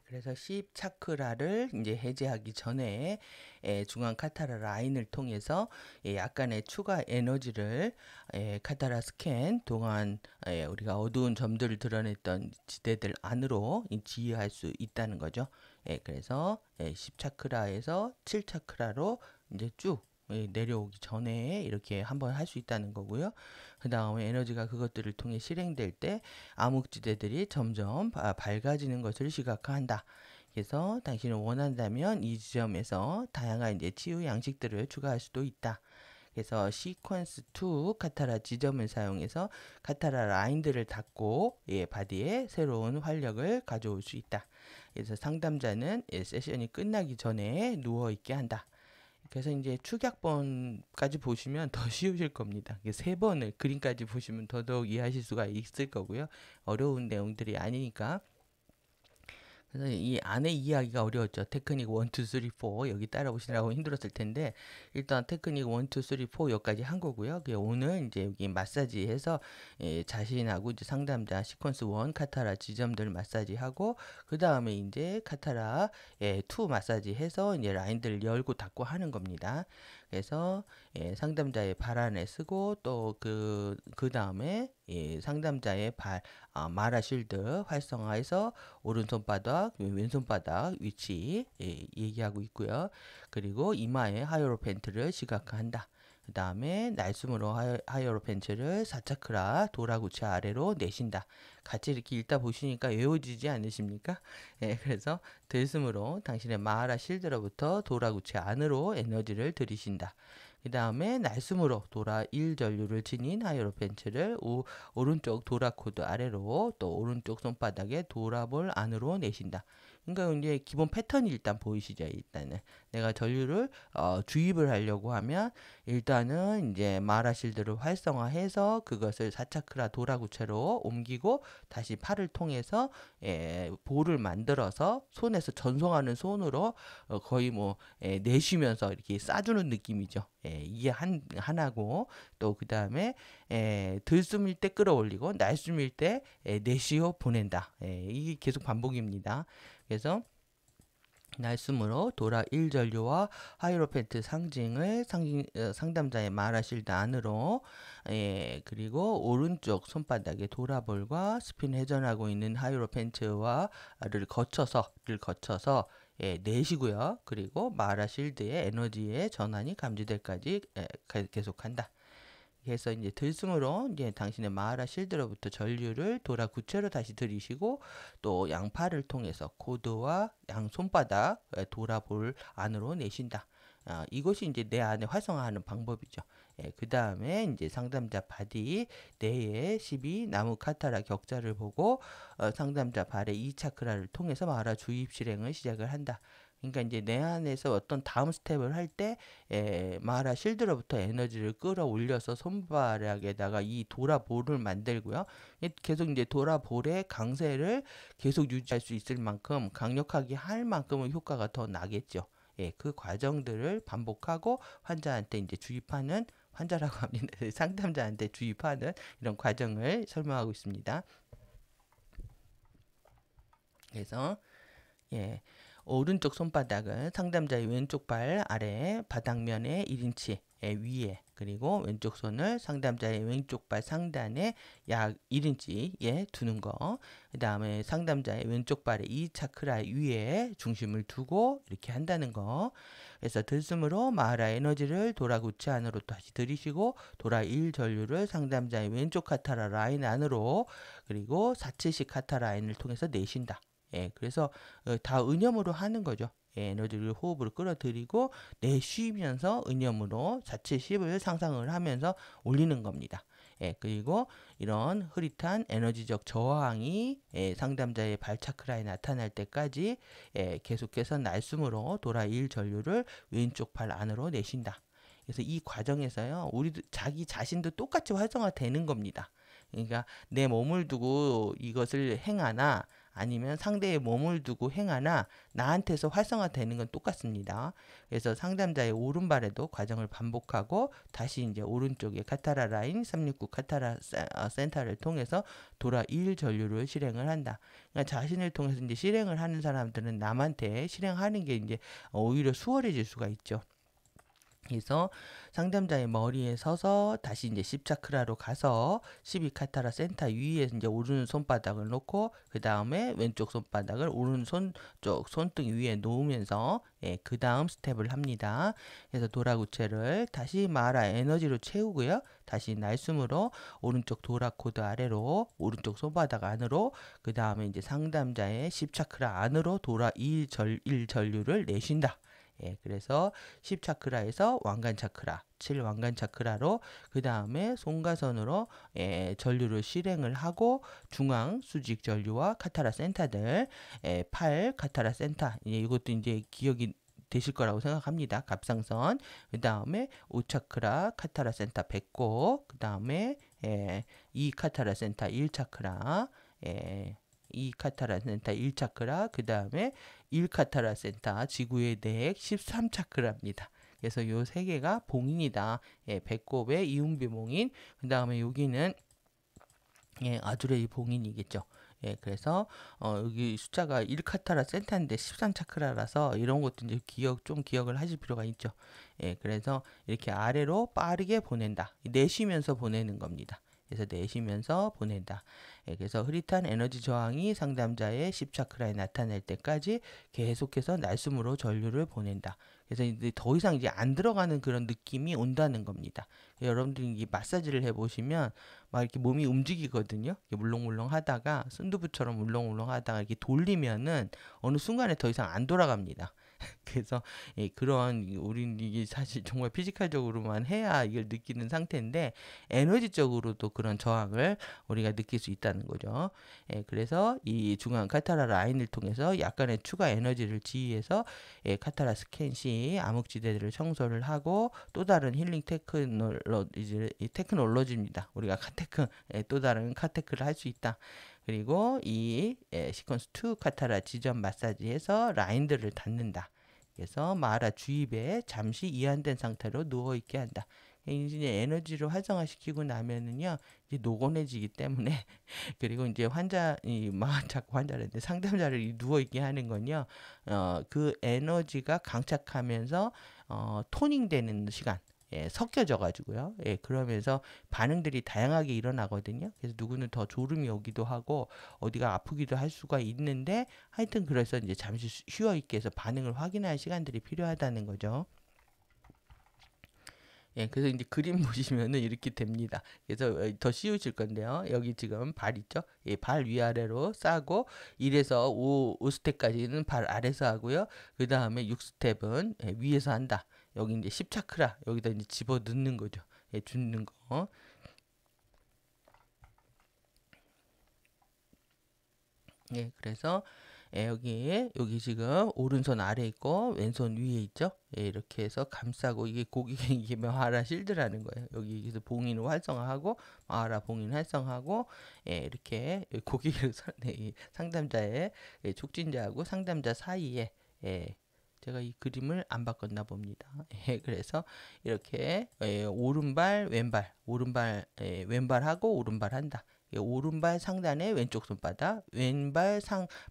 Speaker 1: 그래서 10 차크라를 이제 해제하기 전에 중앙 카타라 라인을 통해서 약간의 추가 에너지를 카타라 스캔 동안 우리가 어두운 점들을 드러냈던 지대들 안으로 지휘할 수 있다는 거죠. 그래서 10 차크라에서 7 차크라로 이제 쭉 내려오기 전에 이렇게 한번 할 수 있다는 거고요. 그 다음에 에너지가 그것들을 통해 실행될 때 암흑지대들이 점점 밝아지는 것을 시각화한다. 그래서 당신이 원한다면 이 지점에서 다양한 이제 치유 양식들을 추가할 수도 있다. 그래서 시퀀스 2 카타라 지점을 사용해서 카타라 라인들을 닫고 바디에 새로운 활력을 가져올 수 있다. 그래서 상담자는 세션이 끝나기 전에 누워 있게 한다. 그래서 이제 축약본까지 보시면 더 쉬우실 겁니다. 3번을 그림까지 보시면 더더욱 이해하실 수가 있을 거고요. 어려운 내용들이 아니니까. 그래서 이 안에 이해하기가 어려웠죠. 테크닉 1, 2, 3, 4 여기 따라오시느라고 힘들었을 텐데 일단 테크닉 1, 2, 3, 4 여기까지 한 거고요. 오늘 이제 여기 마사지해서 자신하고 이제 상담자 시퀀스 1 카타라 지점들 마사지하고 그 다음에 이제 카타라 2 마사지해서 이제 라인들을 열고 닫고 하는 겁니다. 그래서 상담자의 발 안에 쓰고 또 그 다음에 상담자의 마라 쉴드 활성화해서 오른손바닥, 왼손바닥 위치 얘기하고 있고요. 그리고 이마에 하이로펜트를 시각화한다. 그 다음에 날숨으로 하이어로팬츠를 4차크라 도라구체 아래로 내쉰다. 같이 이렇게 읽다 보시니까 외워지지 않으십니까? 예, 그래서 들숨으로 당신의 마하라 실드로부터 도라구체 안으로 에너지를 들이신다. 그 다음에 날숨으로 도라 1전류를 지닌 하이어로팬츠를 오른쪽 도라 코드 아래로 또 오른쪽 손바닥에 도라볼 안으로 내쉰다. 그러니까 이제 기본 패턴이 일단 보이시죠? 일단은 내가 전류를 주입을 하려고 하면 일단은 이제 마라실드를 활성화해서 그것을 4차크라 도라구체로 옮기고 다시 팔을 통해서 볼을 만들어서 손에서 전송하는 손으로 거의 뭐 내쉬면서 이렇게 쏴주는 느낌이죠. 이게 하나고 또 그 다음에 들숨일 때 끌어올리고 날숨일 때 내쉬어 보낸다. 이게 계속 반복입니다. 그래서 날숨으로 도라 1전류와 하이로팬트 상담자의 마라실드 안으로 그리고 오른쪽 손바닥에 도라볼과 스핀 회전하고 있는 하이로팬트와를 거쳐서 내시고요. 그리고 마라실드의 에너지의 전환이 감지될까지 계속한다. 그래서 이제 들숨으로 이제 당신의 마하라 실드로부터 전류를 도라 구체로 다시 들이시고 또 양팔을 통해서 코드와 양 손바닥 도라볼 안으로 내쉰다. 이것이 이제 내 안에 활성화하는 방법이죠. 그 다음에 이제 상담자 바디 내에 12 나무 카타라 격자를 보고 상담자 발의 2차크라를 통해서 마하라 주입 실행을 시작을 한다. 그러니까 이제 내 안에서 어떤 다음 스텝을 할 때 마하라 실드로부터 에너지를 끌어올려서 손바닥에다가 이 도라볼을 만들고요. 계속 이제 도라볼의 강세를 계속 유지할 수 있을 만큼 강력하게 할 만큼은 효과가 더 나겠죠. 그 과정들을 반복하고 환자한테 이제 주입하는 환자라고 합니다. 상담자한테 주입하는 이런 과정을 설명하고 있습니다. 그래서 오른쪽 손바닥은 상담자의 왼쪽 발 아래 바닥면의 1인치 위에 그리고 왼쪽 손을 상담자의 왼쪽 발 상단에 약 1인치에 두는 거. 그 다음에 상담자의 왼쪽 발의 2차크라 위에 중심을 두고 이렇게 한다는 거. 그래서 들숨으로 마하라 에너지를 도라 구체 안으로 다시 들이쉬고 도라 1전류를 상담자의 왼쪽 카타라 라인 안으로 그리고 470 카타라 라인을 통해서 내쉰다. 그래서 다 의념으로 하는 거죠. 에너지를 호흡으로 끌어들이고 내쉬면서 의념으로 470을 상상을 하면서 올리는 겁니다. 그리고 이런 흐릿한 에너지적 저항이 상담자의 발차크라에 나타날 때까지 계속해서 날숨으로 도라 1 전류를 왼쪽 발 안으로 내쉰다. 그래서 이 과정에서요, 우리도 자기 자신도 똑같이 활성화되는 겁니다. 그러니까 내 몸을 두고 이것을 행하나 아니면 상대의 몸을 두고 행하나 나한테서 활성화되는 건 똑같습니다. 그래서 상담자의 오른발에도 과정을 반복하고 다시 이제 오른쪽에 카타라 라인 369 카타라 센터를 통해서 도라 1 전류를 실행을 한다. 그러니까 자신을 통해서 이제 실행을 하는 사람들은 남한테 실행하는 게 이제 오히려 수월해질 수가 있죠. 그래서 상담자의 머리에 서서 다시 이제 10차크라로 가서 12카타라 센터 위에 이제 오른 손바닥을 놓고 그 다음에 왼쪽 손바닥을 오른손 쪽 손등 위에 놓으면서 그 다음 스텝을 합니다. 그래서 도라구체를 다시 마하라 에너지로 채우고요. 다시 날숨으로 오른쪽 도라 코드 아래로 오른쪽 손바닥 안으로 그 다음에 이제 상담자의 10차크라 안으로 도라 1 전류를 내쉰다. 그래서 10차크라에서 왕관차크라, 7왕관차크라로 그 다음에 손가선으로 전류를 실행을 하고 중앙 수직 전류와 카타라 센터들 8 카타라 센터 이것도 이제 기억이 되실 거라고 생각합니다. 갑상선 그 다음에 5차크라 카타라 센터 배꼽 그 다음에 2 카타라 센터 1차크라 2 카타라 센터 1차크라 그 다음에 1 카타라 센터 지구의 넥 13차크라입니다. 그래서 요 세 개가 봉인이다. 배꼽의 이음비 봉인 그 다음에 여기는 아두레이 봉인이겠죠. 그래서 여기 숫자가 1 카타라 센터인데 13차크라라서 이런 것도 이제 기억을 하실 필요가 있죠. 그래서 이렇게 아래로 빠르게 보낸다. 내쉬면서 보내는 겁니다. 그래서 내쉬면서 보낸다. 그래서 흐릿한 에너지 저항이 상담자의 10차크라에 나타날 때까지 계속해서 날숨으로 전류를 보낸다. 그래서 이제 더 이상 이제 안 들어가는 그런 느낌이 온다는 겁니다. 여러분들이 이 마사지를 해보시면 막 이렇게 몸이 움직이거든요. 이렇게 물렁물렁 하다가 순두부처럼 물렁물렁 하다가 이렇게 돌리면은 어느 순간에 더 이상 안 돌아갑니다. 그래서 예, 그런 우린 이게 사실 정말 피지컬적으로만 해야 이걸 느끼는 상태인데 에너지적으로도 그런 저항을 우리가 느낄 수 있다는 거죠. 예, 그래서 이 중앙 카타라 라인을 통해서 약간의 추가 에너지를 지휘해서 예, 카타라 스캔 시 암흑지대들을 청소를 하고 또 다른 힐링 테크놀로지입니다. 우리가 카테크 예, 또 다른 카테크를 할 수 있다. 그리고 이 시퀀스 2 카타라 지점 마사지에서 라인들을 닫는다. 그래서 마하라 주입에 잠시 이완된 상태로 누워있게 한다. 이제 에너지를 활성화시키고 나면은요, 이제 노곤해지기 때문에, 그리고 이제 자꾸 환자인데 상담자를 누워있게 하는 건요, 그 에너지가 강착하면서, 토닝 되는 시간, 예, 섞여져 가지고요. 예, 그러면서 반응들이 다양하게 일어나거든요. 그래서 누구는 더 졸음이 오기도 하고 어디가 아프기도 할 수가 있는데 하여튼 그래서 이제 잠시 쉬어 있게 해서 반응을 확인할 시간들이 필요하다는 거죠. 예, 그래서 이제 그림 보시면은 이렇게 됩니다. 그래서 더 쉬우실 건데요. 여기 지금 발 있죠? 예, 발 위아래로 싸고 1에서 5 스텝까지는 발 아래서 하고요. 그 다음에 6스텝은 예, 위에서 한다. 여기 이제 10차크라 여기다 이제 집어 넣는 거죠. 예, 줍는 거. 예, 그래서 예, 여기 지금 오른손 아래 있고 왼손 위에 있죠. 예, 이렇게 해서 감싸고 이게 고기 이게 마하라 실드라는 거예요. 여기서 봉인을 활성화하고 마하라 봉인 활성화하고 예, 이렇게 고기를 상담자의 예, 촉진자하고 상담자 사이에 예, 제가 이 그림을 안 바꿨나 봅니다. 예, 그래서 이렇게 예, 오른발 왼발 오른발 예, 왼발하고 오른발 한다. 예, 오른발 상단에 왼쪽 손바닥, 왼발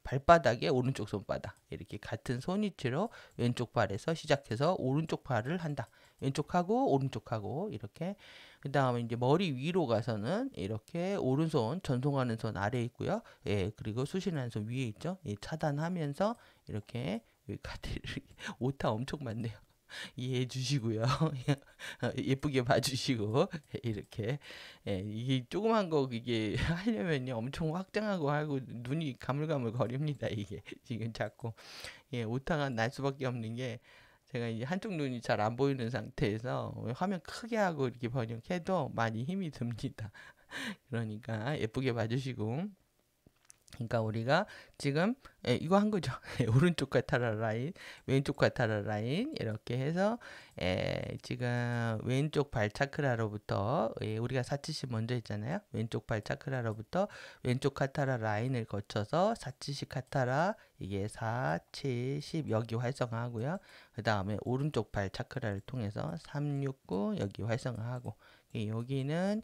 Speaker 1: 발바닥에 오른쪽 손바닥. 이렇게 같은 손위치로 왼쪽 발에서 시작해서 오른쪽 발을 한다. 왼쪽하고 오른쪽하고 이렇게. 그 다음에 이제 머리 위로 가서는 이렇게 오른손 전송하는 손 아래에 있고요. 예, 그리고 수신하는 손 위에 있죠. 예, 차단하면서 이렇게 카드를 오타 엄청 많네요. 이해해 주시고요. 예쁘게 봐주시고 이렇게 예, 이게 조그만 거 이게 하려면요 엄청 확장하고 하고 눈이 가물가물 거립니다. 이게 지금 자꾸 예, 오타가 날 수밖에 없는 게 제가 이제 한쪽 눈이 잘 안 보이는 상태에서 화면 크게 하고 이렇게 번역해도 많이 힘이 듭니다. 그러니까 예쁘게 봐주시고 그러니까 우리가 지금 이거 한 거죠. 오른쪽 카타라 라인, 왼쪽 카타라 라인 이렇게 해서 지금 왼쪽 발 차크라로부터 우리가 4치시 먼저 했잖아요. 왼쪽 발 차크라로부터 왼쪽 카타라 라인을 거쳐서 4치시 카타라 이게 4, 7, 10 여기 활성화하고요. 그 다음에 오른쪽 발 차크라를 통해서 3, 6, 9 여기 활성화하고 여기는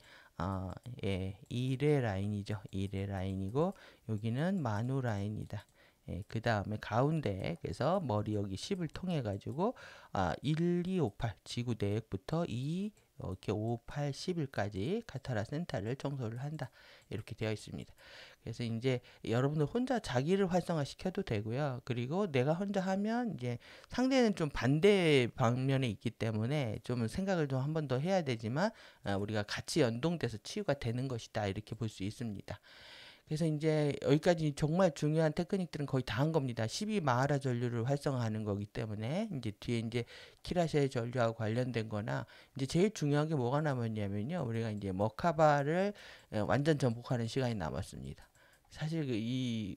Speaker 1: 예, 1회 라인이죠. 1회 라인이고 여기는 만우 라인이다. 예, 그 다음에 가운데 그래서 머리 여기 10을 통해 가지고 1, 2, 5, 8 지구 내역부터 2 이렇게 5, 8, 11까지 카타라 센터를 청소를 한다. 이렇게 되어 있습니다. 그래서 이제 여러분들 혼자 자기를 활성화 시켜도 되고요. 그리고 내가 혼자 하면 이제 상대는 좀 반대 방면에 있기 때문에 좀 생각을 좀 한 번 더 해야 되지만 우리가 같이 연동돼서 치유가 되는 것이다. 이렇게 볼 수 있습니다. 그래서 이제 여기까지 정말 중요한 테크닉들은 거의 다 한 겁니다. 12마하라 전류를 활성화하는 거기 때문에 이제 뒤에 이제 키라시의 전류하고 관련된 거나 이제 제일 중요한 게 뭐가 남았냐면요. 우리가 이제 머카바를 완전 전복하는 시간이 남았습니다. 사실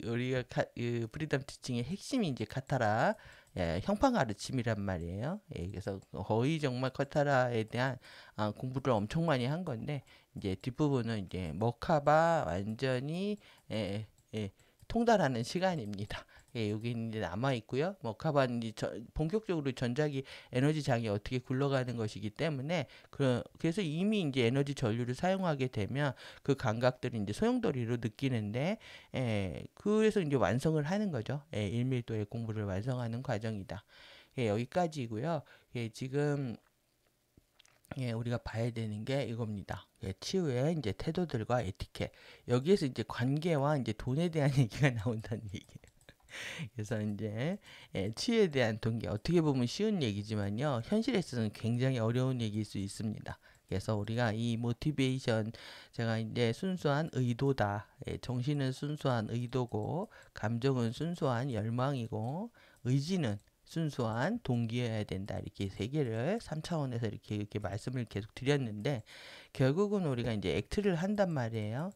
Speaker 1: 우리가 그 프리덤 티칭의 핵심이 이제 카타라 형판 가르침이란 말이에요. 예, 그래서 거의 정말 카타라에 대한 공부를 엄청 많이 한 건데 이제 뒷부분은 이제 머카바 완전히 예, 통달하는 시간입니다. 예, 여기 이제 남아 있고요. 머카바는 이제 본격적으로 전자기 에너지 장이 어떻게 굴러가는 것이기 때문에 그래서 이미 이제 에너지 전류를 사용하게 되면 그 감각들이 이제 소용돌이로 느끼는데 그래서 이제 완성을 하는 거죠. 1밀도의 공부를 완성하는 과정이다. 예, 여기까지고요. 예, 지금 우리가 봐야 되는 게 이겁니다. 치유의 이제 태도들과 에티켓. 여기에서 이제 관계와 이제 돈에 대한 얘기가 나온다는 얘기예요. 그래서 이제 치유에 대한 동기 어떻게 보면 쉬운 얘기지만요. 현실에서는 굉장히 어려운 얘기일 수 있습니다. 그래서 우리가 이 모티베이션 제가 이제 순수한 의도다. 정신은 순수한 의도고 감정은 순수한 열망이고 의지는 순수한 동기여야 된다. 이렇게 세 개를 3차원에서 이렇게 말씀을 계속 드렸는데 결국은 우리가 이제 액트를 한단 말이에요.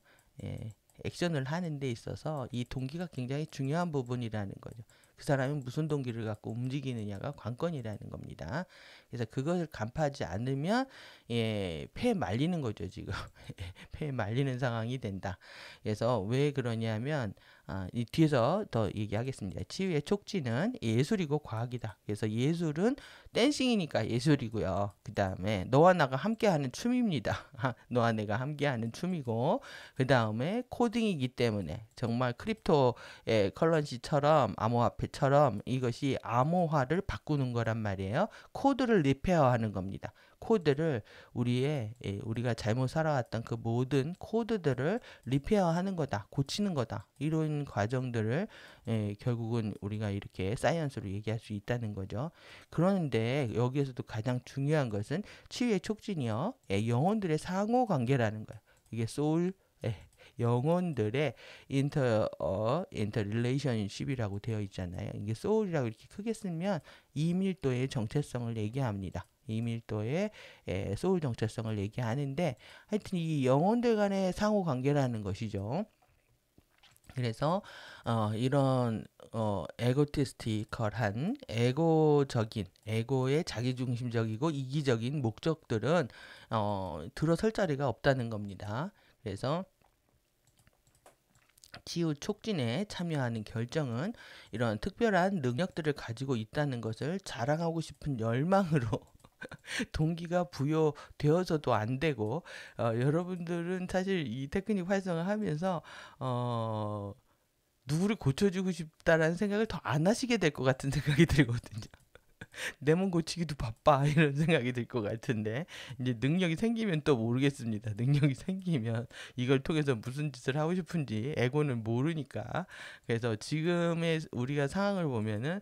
Speaker 1: 예, 액션을 하는 데 있어서 이 동기가 굉장히 중요한 부분이라는 거죠. 그 사람이 무슨 동기를 갖고 움직이느냐가 관건이라는 겁니다. 그래서 그것을 간파하지 않으면 폐에 말리는 거죠, 지금. 폐에 말리는 상황이 된다. 그래서 왜 그러냐면 이 뒤에서 더 얘기하겠습니다. 치유의 촉진은 예술이고 과학이다. 그래서 예술은 댄싱이니까 예술이고요. 그 다음에 너와 나가 함께하는 춤입니다. 너와 내가 함께하는 춤이고 그 다음에 코딩이기 때문에 정말 크립토의 컬런시처럼 암호화폐처럼 이것이 암호화를 바꾸는 거란 말이에요. 코드를 리페어하는 겁니다. 코드를 우리가 잘못 살아왔던 그 모든 코드들을 리페어하는 거다, 고치는 거다. 이런 과정들을 결국은 우리가 이렇게 사이언스로 얘기할 수 있다는 거죠. 그런데 여기에서도 가장 중요한 것은 치유의 촉진이요. 영혼들의 상호 관계라는 거예요. 이게 소울 영혼들의 인터 릴레이션십이라고 되어 있잖아요. 이게 소울이라고 이렇게 크게 쓰면 이밀도의 정체성을 얘기합니다. 이밀도의 소울 정체성을 얘기하는데 하여튼 이 영혼들 간의 상호 관계라는 것이죠. 그래서 이런 에고티스티컬한 에고적인 에고의 자기중심적이고 이기적인 목적들은 들어설 자리가 없다는 겁니다. 그래서 치유 촉진에 참여하는 결정은 이런 특별한 능력들을 가지고 있다는 것을 자랑하고 싶은 열망으로 동기가 부여되어서도 안 되고 여러분들은 사실 이 테크닉 활성화하면서 누구를 고쳐주고 싶다라는 생각을 더 안 하시게 될 것 같은 생각이 들거든요. 내 몸 고치기도 바빠 이런 생각이 들 것 같은데 이제 능력이 생기면 또 모르겠습니다. 능력이 생기면 이걸 통해서 무슨 짓을 하고 싶은지 에고는 모르니까. 그래서 지금의 우리가 상황을 보면은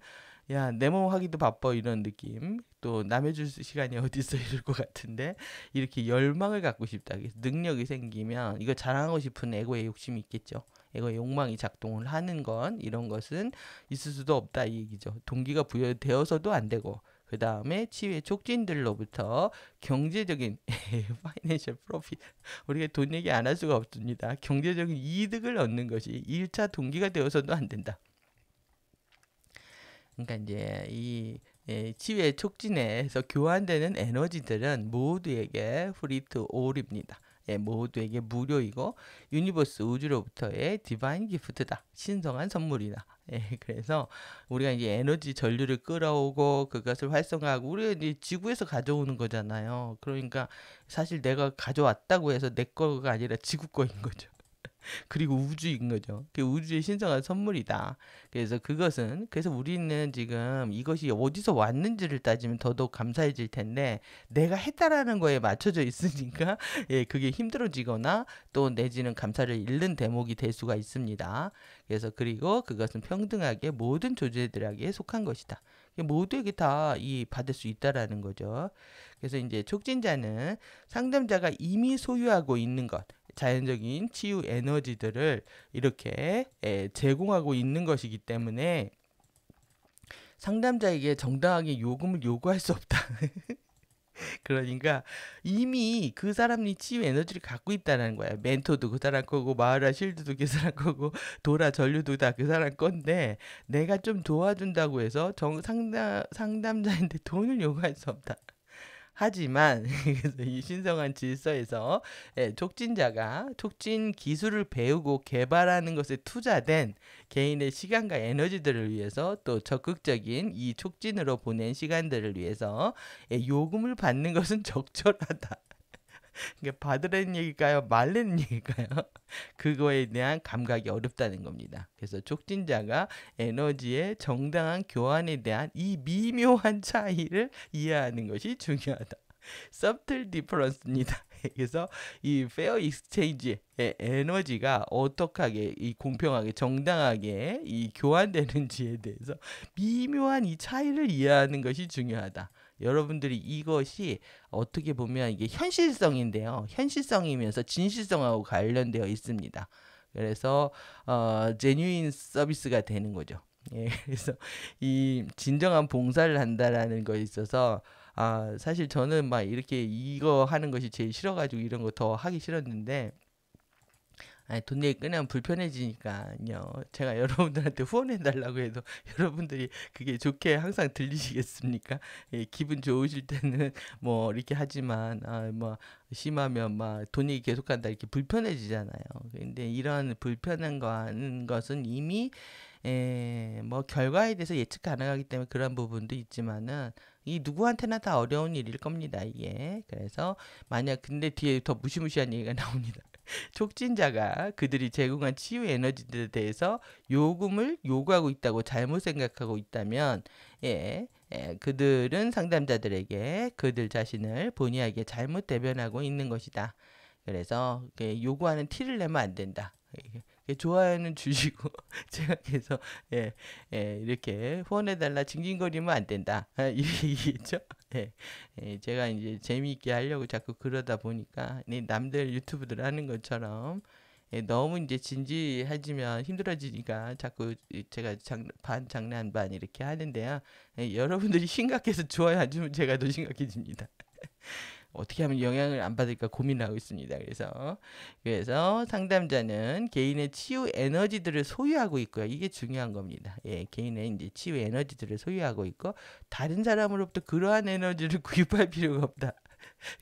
Speaker 1: 야, 내 몸 하기도 바빠 이런 느낌. 또 남의 줄 시간이 어디 있어 이럴 것 같은데 이렇게 열망을 갖고 싶다. 그래서 능력이 생기면 이거 자랑하고 싶은 에고의 욕심이 있겠죠. 에고의 욕망이 작동을 하는 건 이런 것은 있을 수도 없다 이 얘기죠. 동기가 부여되어서도 안 되고 그 다음에 치유의 촉진들로부터 경제적인 파이낸셜 프로핏 우리가 돈 얘기 안 할 수가 없습니다. 경제적인 이득을 얻는 것이 1차 동기가 되어서도 안 된다. 그러니까 이제 이 치유의 촉진에서 교환되는 에너지들은 모두에게 프리 투 올입니다. 모두에게 무료이고 유니버스 우주로부터의 디바인 기프트다. 신성한 선물이다. 그래서 우리가 이제 에너지 전류를 끌어오고 그것을 활성화하고 우리가 이제 지구에서 가져오는 거잖아요. 그러니까 사실 내가 가져왔다고 해서 내 거가 아니라 지구 거인 거죠. 그리고 우주인 거죠. 그 우주의 신성한 선물이다. 그래서 우리는 지금 이것이 어디서 왔는지를 따지면 더더욱 감사해질 텐데 내가 했다라는 거에 맞춰져 있으니까 그게 힘들어지거나 또 내지는 감사를 잃는 대목이 될 수가 있습니다. 그리고 그것은 평등하게 모든 존재들에게 속한 것이다. 모두에게 다 받을 수 있다라는 거죠. 그래서 이제 촉진자는 상담자가 이미 소유하고 있는 것, 자연적인 치유 에너지들을 이렇게 제공하고 있는 것이기 때문에 상담자에게 정당하게 요금을 요구할 수 없다. 그러니까 이미 그 사람이 치유 에너지를 갖고 있다는 거야. 멘토도 그 사람 거고 마하라 실드도 그 사람 거고 도라 전류도 다 그 사람 건데 내가 좀 도와준다고 해서 상담자한테 돈을 요구할 수 없다. 하지만 그래서 이 신성한 질서에서 촉진자가 촉진 기술을 배우고 개발하는 것에 투자된 개인의 시간과 에너지들을 위해서 또 적극적인 이 촉진으로 보낸 시간들을 위해서 요금을 받는 것은 적절하다. 그러니까 받으라는 얘기일까요? 말라는 얘기일까요? 그거에 대한 감각이 어렵다는 겁니다. 그래서 촉진자가 에너지의 정당한 교환에 대한 이 미묘한 차이를 이해하는 것이 중요하다. subtle difference입니다. 그래서 이 페어 익스체인지의 에너지가 어떻게 이 공평하게 정당하게 이 교환되는지에 대해서 미묘한 이 차이를 이해하는 것이 중요하다. 여러분들이 이것이 어떻게 보면 이게 현실성인데요. 현실성이면서 진실성하고 관련되어 있습니다. 그래서 제뉴인 서비스가 되는 거죠. 예, 그래서 이 진정한 봉사를 한다라는 거에 있어서 사실 저는 막 이렇게 이거 하는 것이 제일 싫어가지고 이런 거 더 하기 싫었는데 돈 내기 끊으면 불편해지니까요. 제가 여러분들한테 후원해 달라고 해도 여러분들이 그게 좋게 항상 들리시겠습니까? 예, 기분 좋으실 때는 뭐 이렇게 하지만 뭐 심하면 막 돈 내기 계속한다 이렇게 불편해지잖아요. 근데 이런 불편한 거 하는 것은 이미 뭐 결과에 대해서 예측 가능하기 때문에 그런 부분도 있지만은 이 누구한테나 다 어려운 일일 겁니다, 이게. 그래서 만약 근데 뒤에 더 무시무시한 얘기가 나옵니다. 촉진자가 그들이 제공한 치유 에너지들에 대해서 요금을 요구하고 있다고 잘못 생각하고 있다면, 그들은 상담자들에게 그들 자신을 본의하게 잘못 대변하고 있는 것이다. 그래서 요구하는 티를 내면 안 된다. 좋아요는 주시고 제가 계속 이렇게 후원해달라 징징거리면 안 된다. 이 얘기겠죠? 제가 이제 재미있게 하려고 자꾸 그러다 보니까 남들 유튜브들 하는 것처럼 너무 이제 진지해지면 힘들어지니까 자꾸 제가 반 장난 반 이렇게 하는데요. 여러분들이 심각해서 좋아요 안 주면 제가 더 심각해집니다. 어떻게 하면 영향을 안 받을까 고민을 하고 있습니다. 그래서 상담자는 개인의 치유 에너지들을 소유하고 있고요. 이게 중요한 겁니다. 개인의 이제 치유 에너지들을 소유하고 있고 다른 사람으로부터 그러한 에너지를 구입할 필요가 없다.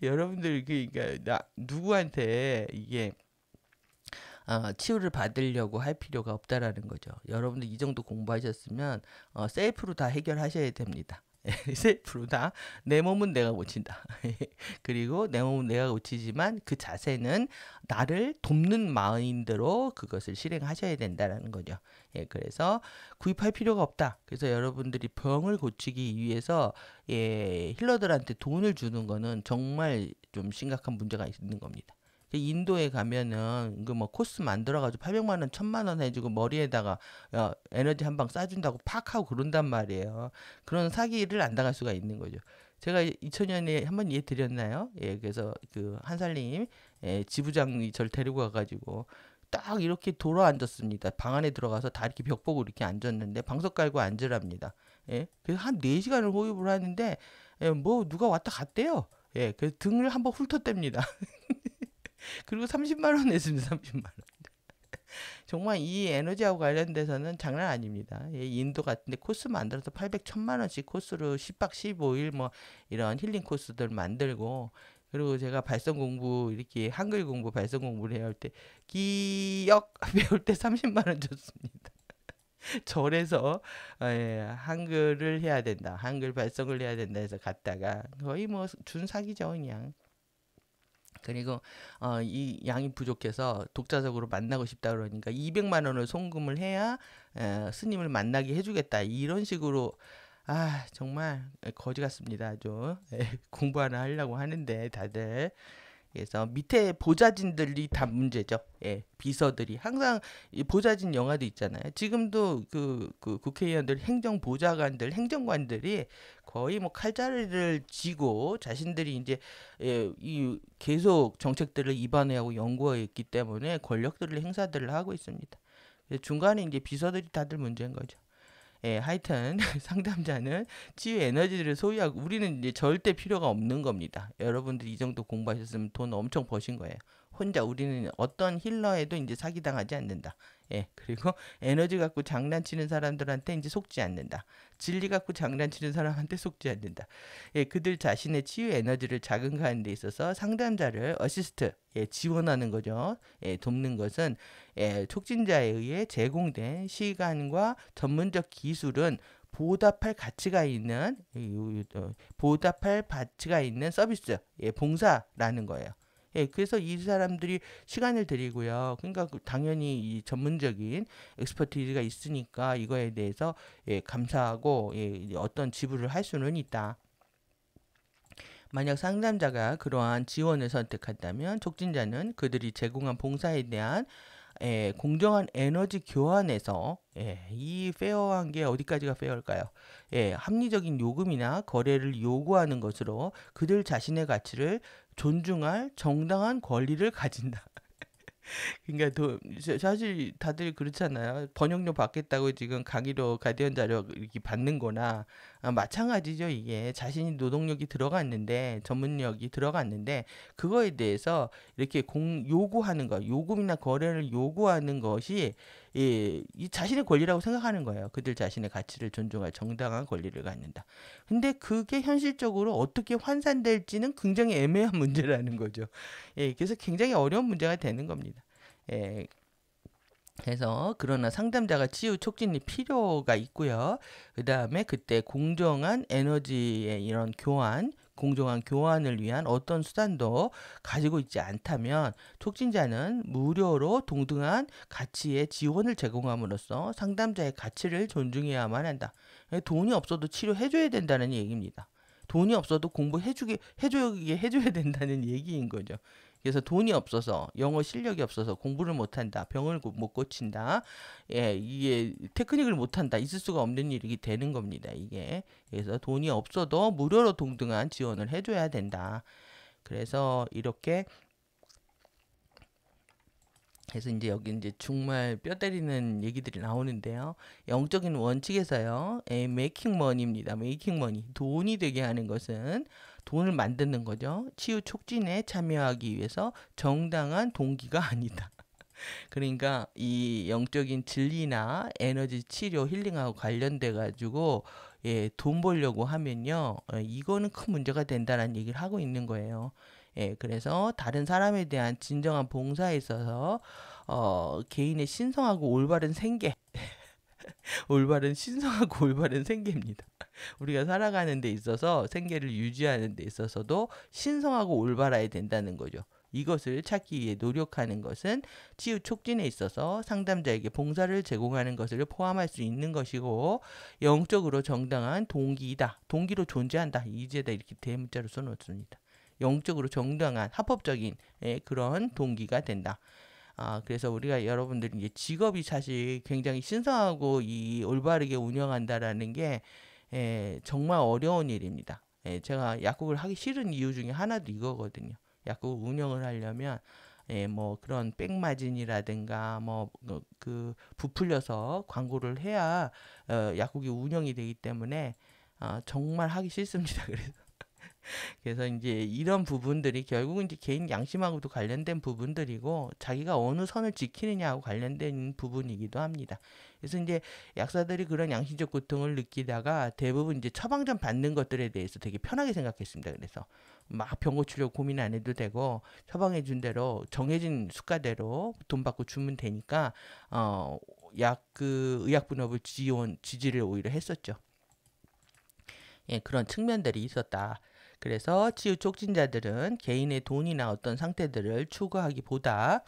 Speaker 1: 여러분들 그러니까 누구한테 이게 치유를 받으려고 할 필요가 없다라는 거죠. 여러분들 이 정도 공부하셨으면 셀프로 다 해결하셔야 됩니다. 셀프로 다 내 몸은 내가 고친다. 그리고 내 몸은 내가 고치지만 그 자세는 나를 돕는 마인드로 그것을 실행하셔야 된다라는 거죠. 그래서 구입할 필요가 없다. 그래서 여러분들이 병을 고치기 위해서 힐러들한테 돈을 주는 거는 정말 좀 심각한 문제가 있는 겁니다. 인도에 가면은 그 뭐 코스 만들어가지고 800만 원, 1000만 원 해주고 머리에다가 에너지 한 방 쏴준다고 팍 하고 그런단 말이에요. 그런 사기를 안 당할 수가 있는 거죠. 제가 2000년에 한번 얘기 드렸나요? 그래서 그 한살님 지부장이 저를 데리고 가가지고 딱 이렇게 돌아 앉았습니다. 방 안에 들어가서 다 이렇게 벽 보고 이렇게 앉았는데 방석 깔고 앉으랍니다. 그래서 한 4시간을 호흡을 하는데 뭐 누가 왔다 갔대요. 그래서 등을 한번 훑어댑니다. 그리고 30만 원 냈습니다. 30만 원. 정말 이 에너지하고 관련돼서는 장난 아닙니다. 인도 같은데 코스 만들어서 800, 1000만 원씩 코스로 10박 15일 뭐 이런 힐링 코스들 만들고 그리고 제가 발성 공부 이렇게 한글 공부 발성 공부를 해야 할 때 기억 배울 때 30만 원 줬습니다. 절에서 한글을 해야 된다. 한글 발성을 해야 된다 해서 갔다가 거의 뭐 준 사기죠, 그냥. 그리고 이 양이 부족해서 독자적으로 만나고 싶다 그러니까 200만 원을 송금을 해야 스님을 만나게 해주겠다 이런 식으로 정말 거지 같습니다. 아주 공부 하나 하려고 하는데 다들 그래서 밑에 보좌진들이 다 문제죠. 비서들이 항상 이 보좌진 영화도 있잖아요. 지금도 그 국회의원들, 행정보좌관들, 행정관들이 거의 뭐 칼자루를 쥐고 자신들이 이제 이 계속 정책들을 입안하고 연구했기 때문에 권력들을 행사들을 하고 있습니다. 중간에 이제 비서들이 다들 문제인 거죠. 하여튼 상담자는 치유 에너지를 소유하고 우리는 이제 절대 필요가 없는 겁니다. 여러분들 이 정도 공부하셨으면 돈 엄청 버신 거예요. 혼자 우리는 어떤 힐러에도 이제 사기당하지 않는다. 그리고 에너지 갖고 장난치는 사람들한테 이제 속지 않는다. 진리 갖고 장난치는 사람한테 속지 않는다. 그들 자신의 치유 에너지를 자극하는 데 있어서 상담자를 어시스트, 지원하는 거죠. 돕는 것은 촉진자에 의해 제공된 시간과 전문적 기술은 보답할 가치가 있는 서비스, 봉사라는 거예요. 그래서 이 사람들이 시간을 들이고요. 그러니까 당연히 이 전문적인 엑스퍼티즈가 있으니까 이거에 대해서 감사하고 어떤 지불을 할 수는 있다. 만약 상담자가 그러한 지원을 선택한다면 촉진자는 그들이 제공한 봉사에 대한 공정한 에너지 교환에서 이 페어한 게 어디까지가 페어일까요? 합리적인 요금이나 거래를 요구하는 것으로 그들 자신의 가치를 존중할 정당한 권리를 가진다. 그러니까 사실 다들 그렇잖아요. 번역료 받겠다고 지금 강의로 가디언 자료 이렇게 받는 거나 마찬가지죠. 이게 자신이 노동력이 들어갔는데 전문력이 들어갔는데 그거에 대해서 이렇게 요구하는 거, 요금이나 거래를 요구하는 것이 이 자신의 권리라고 생각하는 거예요. 그들 자신의 가치를 존중할 정당한 권리를 갖는다. 근데 그게 현실적으로 어떻게 환산될지는 굉장히 애매한 문제라는 거죠. 그래서 굉장히 어려운 문제가 되는 겁니다. 예, 그래서 그러나 상담자가 치유 촉진이 필요가 있고요. 그 다음에 그때 공정한 에너지의 이런 교환, 공정한 교환을 위한 어떤 수단도 가지고 있지 않다면 촉진자는 무료로 동등한 가치의 지원을 제공함으로써 상담자의 가치를 존중해야만 한다. 돈이 없어도 치료해줘야 된다는 얘기입니다. 돈이 없어도 해줘야 된다는 얘기인 거죠. 그래서 돈이 없어서 영어 실력이 없어서 공부를 못한다, 병을 못 고친다, 이게 테크닉을 못한다, 있을 수가 없는 일이 되는 겁니다. 이게 그래서 돈이 없어도 무료로 동등한 지원을 해줘야 된다. 그래서 이렇게 그래서 이제 여기 이제 정말 뼈 때리는 얘기들이 나오는데요. 영적인 원칙에서요, 메이킹 머니입니다. 메이킹 머니. 돈이 되게 하는 것은 돈을 만드는 거죠. 치유 촉진에 참여하기 위해서 정당한 동기가 아니다. 그러니까 이 영적인 진리나 에너지 치료 힐링하고 관련돼 가지고 돈 벌려고 하면요. 이거는 큰 문제가 된다는 얘기를 하고 있는 거예요. 그래서 다른 사람에 대한 진정한 봉사에 있어서 개인의 신성하고 올바른 생계, 신성하고 올바른 생계입니다. 우리가 살아가는 데 있어서 생계를 유지하는 데 있어서도 신성하고 올바라야 된다는 거죠. 이것을 찾기 위해 노력하는 것은 치유 촉진에 있어서 상담자에게 봉사를 제공하는 것을 포함할 수 있는 것이고 영적으로 정당한 동기이다. 동기로 존재한다. 이제다 이렇게 대문자로 써놓습니다. 영적으로 정당한 합법적인 그런 동기가 된다. 그래서 우리가 여러분들이 이제 직업이 사실 굉장히 신성하고 이 올바르게 운영한다라는 게 정말 어려운 일입니다. 제가 약국을 하기 싫은 이유 중에 하나도 이거거든요. 약국 운영을 하려면 뭐 그런 백마진이라든가 뭐 그 부풀려서 광고를 해야 약국이 운영이 되기 때문에 정말 하기 싫습니다. 그래서 이제 이런 부분들이 결국은 이제 개인 양심하고도 관련된 부분들이고 자기가 어느 선을 지키느냐하고 관련된 부분이기도 합니다. 그래서 이제 약사들이 그런 양심적 고통을 느끼다가 대부분 이제 처방전 받는 것들에 대해서 되게 편하게 생각했습니다. 그래서 막 병 고치려고 고민 안 해도 되고 처방해 준 대로 정해진 수가대로 돈 받고 주면 되니까 의약분업을 지지를 오히려 했었죠. 그런 측면들이 있었다. 그래서 치유 촉진자들은 개인의 돈이나 어떤 상태들을 추구하기보다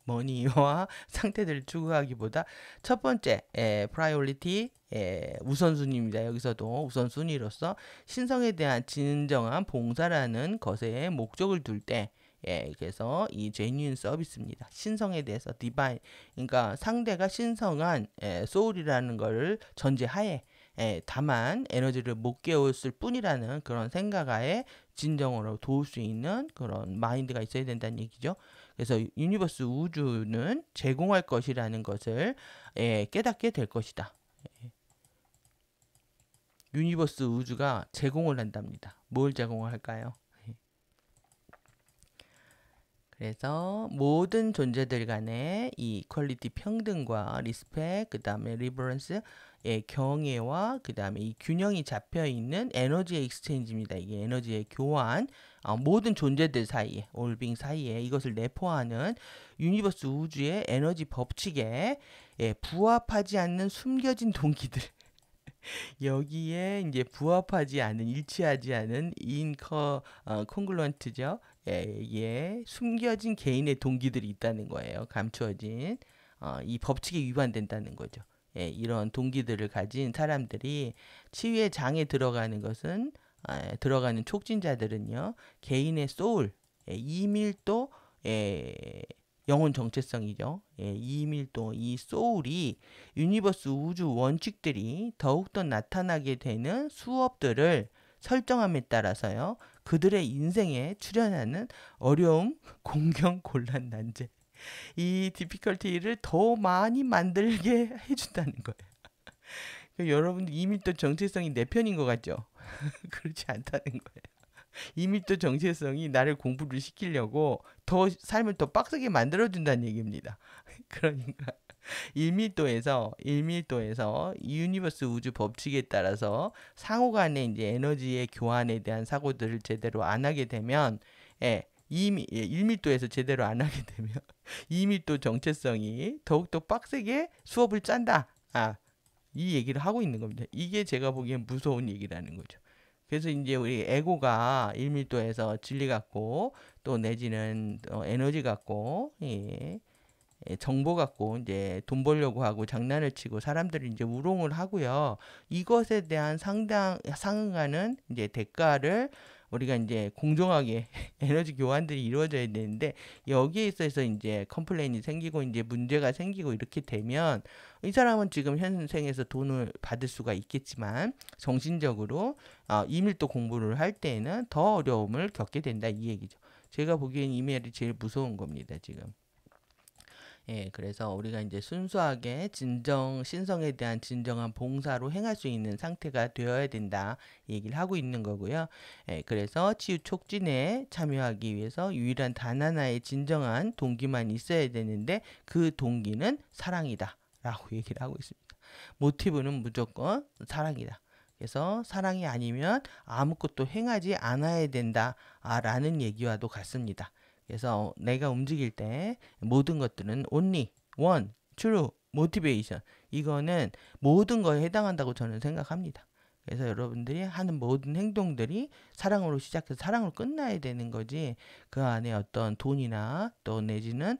Speaker 1: 머니와 상태들을 추구하기보다 첫 번째 프라이오리티 우선순위입니다. 여기서도 우선순위로서 신성에 대한 진정한 봉사라는 것에 목적을 둘 때 그래서 이 제뉴인 서비스입니다. 신성에 대해서 디바인, 그러니까 상대가 신성한 소울이라는 것을 전제하에 다만 에너지를 못 깨웠을 뿐이라는 그런 생각하에 진정으로 도울 수 있는 그런 마인드가 있어야 된다는 얘기죠. 그래서 유니버스 우주는 제공할 것이라는 것을 깨닫게 될 것이다. 유니버스 우주가 제공을 한답니다. 뭘 제공을 할까요? 그래서 모든 존재들 간의 이 이퀄리티 평등과 리스펙, 그 다음에 리버런스, 경애와 그 다음에 이 균형이 잡혀 있는 에너지의 익스체인지입니다. 이게 에너지의 교환, 모든 존재들 사이에, 올빙 사이에 이것을 내포하는 유니버스 우주의 에너지 법칙에 부합하지 않는 숨겨진 동기들. 여기에 이제 부합하지 않은, 일치하지 않은 콩글런트죠. 숨겨진 개인의 동기들이 있다는 거예요. 감추어진 이 법칙에 위반된다는 거죠. 이런 동기들을 가진 사람들이 치유의 장에 들어가는 것은 들어가는 촉진자들은요, 개인의 소울, 이밀도, 영혼 정체성이죠. 이밀도, 이 소울이 유니버스 우주 원칙들이 더욱더 나타나게 되는 수업들을 설정함에 따라서요, 그들의 인생에 출현하는 어려움, 공경, 곤란, 난제, 이 디피컬티를 더 많이 만들게 해준다는 거예요. 여러분들 이밀도 정체성이 내 편인 것 같죠? 그렇지 않다는 거예요. 이밀도 정체성이 나를 공부를 시키려고 더 삶을 더 빡세게 만들어준다는 얘기입니다. 그러니까 일밀도에서 유니버스 우주 법칙에 따라서 상호간의 이제 에너지의 교환에 대한 사고들을 제대로 안 하게 되면, 일밀도에서 제대로 안 하게 되면 이밀도 정체성이 더욱더 빡세게 수업을 짠다. 이 얘기를 하고 있는 겁니다. 이게 제가 보기엔 무서운 얘기라는 거죠. 그래서 이제 우리 에고가 1밀도에서 진리 갖고, 또 내지는 에너지 갖고, 정보 갖고 이제 돈 벌려고 하고 장난을 치고 사람들이 이제 우롱을 하고요. 이것에 대한 상응하는 이제 대가를 우리가 이제 공정하게 에너지 교환들이 이루어져야 되는데, 여기에 있어서 이제 컴플레인이 생기고 이제 문제가 생기고 이렇게 되면, 이 사람은 지금 현생에서 돈을 받을 수가 있겠지만 정신적으로 이밀도 공부를 할 때에는 더 어려움을 겪게 된다, 이 얘기죠. 제가 보기엔 이밀이 제일 무서운 겁니다, 지금. 그래서 우리가 이제 순수하게 신성에 대한 진정한 봉사로 행할 수 있는 상태가 되어야 된다, 이 얘기를 하고 있는 거고요. 그래서 치유 촉진에 참여하기 위해서 유일한 단 하나의 진정한 동기만 있어야 되는데, 그 동기는 사랑이다, 라고 얘기를 하고 있습니다. 모티브는 무조건 사랑이다. 그래서 사랑이 아니면 아무것도 행하지 않아야 된다, 라는 얘기와도 같습니다. 그래서 내가 움직일 때 모든 것들은 only, one, true, motivation, 이거는 모든 거에 해당한다고 저는 생각합니다. 그래서 여러분들이 하는 모든 행동들이 사랑으로 시작해서 사랑으로 끝나야 되는 거지, 그 안에 어떤 돈이나 또 내지는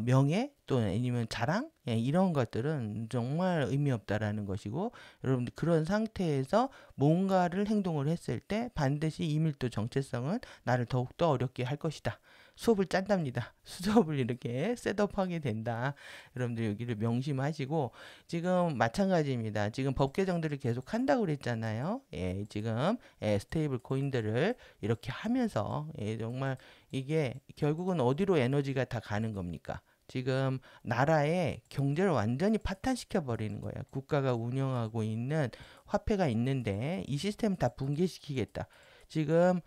Speaker 1: 명예, 또 아니면 자랑, 이런 것들은 정말 의미 없다라는 것이고, 여러분들 그런 상태에서 뭔가를 행동을 했을 때 반드시 이밀도 정체성은 나를 더욱더 어렵게 할 것이다. 수업을 짠답니다. 수업을 이렇게 셋업하게 된다. 여러분들 여기를 명심하시고, 지금 마찬가지입니다. 지금 법 개정들을 계속 한다고 그랬잖아요. 지금 스테이블 코인들을 이렇게 하면서, 정말 이게 결국은 어디로 에너지가 다 가는 겁니까? 지금 나라의 경제를 완전히 파탄시켜 버리는 거예요. 국가가 운영하고 있는 화폐가 있는데 이 시스템 다 붕괴시키겠다. 지금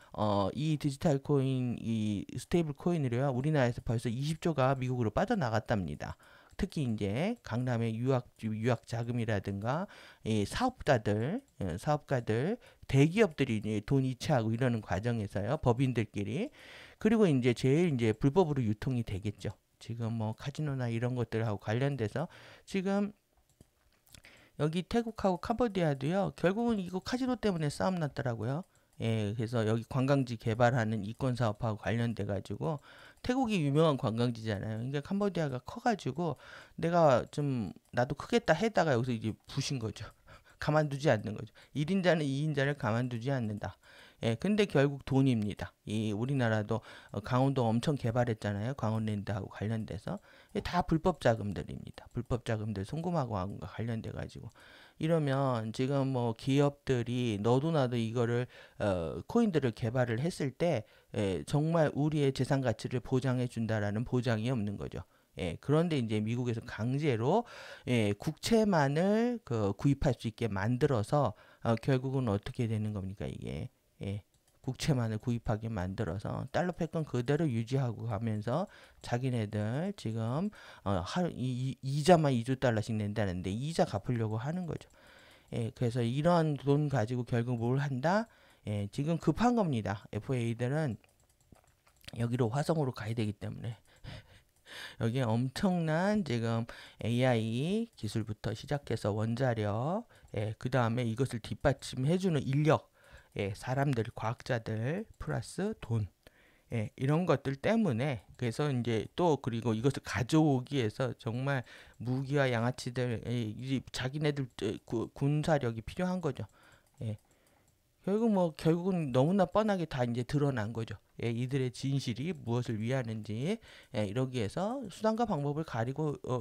Speaker 1: 이 디지털 코인, 이 스테이블 코인으로요, 우리나라에서 벌써 20조가 미국으로 빠져나갔답니다. 특히 이제 강남의 유학 자금이라든가 이 사업가들, 대기업들이 이제 돈 이체하고 이러는 과정에서요, 법인들끼리. 그리고 이제 제일 이제 불법으로 유통이 되겠죠. 지금 뭐 카지노나 이런 것들하고 관련돼서 지금 여기 태국하고 캄보디아도요, 결국은 이거 카지노 때문에 싸움 났더라고요. 그래서 여기 관광지 개발하는 이권 사업하고 관련돼 가지고, 태국이 유명한 관광지잖아요. 그러니까 캄보디아가 커가지고 내가 좀 나도 크겠다 해다가 여기서 이제 부신 거죠. 가만두지 않는 거죠. 1인자는 2인자를 가만두지 않는다. 근데 결국 돈입니다. 이 우리나라도 강원도 엄청 개발했잖아요. 강원랜드하고 관련돼서. 다 불법 자금들입니다. 불법 자금들 송금하고 관련돼 가지고. 이러면 지금 뭐 기업들이 너도 나도 이거를 코인들을 개발을 했을 때 정말 우리의 재산 가치를 보장해 준다라는 보장이 없는 거죠. 그런데 이제 미국에서 강제로 국채만을 구입할 수 있게 만들어서 결국은 어떻게 되는 겁니까, 이게? 국채만을 구입하게 만들어서 달러 패권 그대로 유지하고 가면서 자기네들 지금 이자만 2조 달러씩 낸다는데 이자 갚으려고 하는 거죠. 그래서 이런 돈 가지고 결국 뭘 한다? 지금 급한 겁니다. FA들은 여기로 화성으로 가야 되기 때문에. 여기에 엄청난 지금 AI 기술부터 시작해서 원자력, 그 다음에 이것을 뒷받침해주는 인력, 사람들, 과학자들, 플러스 돈, 이런 것들 때문에, 그래서 이제 또 그리고 이것을 가져오기 위해서 정말 무기와 양아치들, 자기네들 군사력이 필요한 거죠. 예. 결국은 너무나 뻔하게 다 이제 드러난 거죠. 예, 이들의 진실이 무엇을 위하는지, 예, 이러기 위해서 수단과 방법을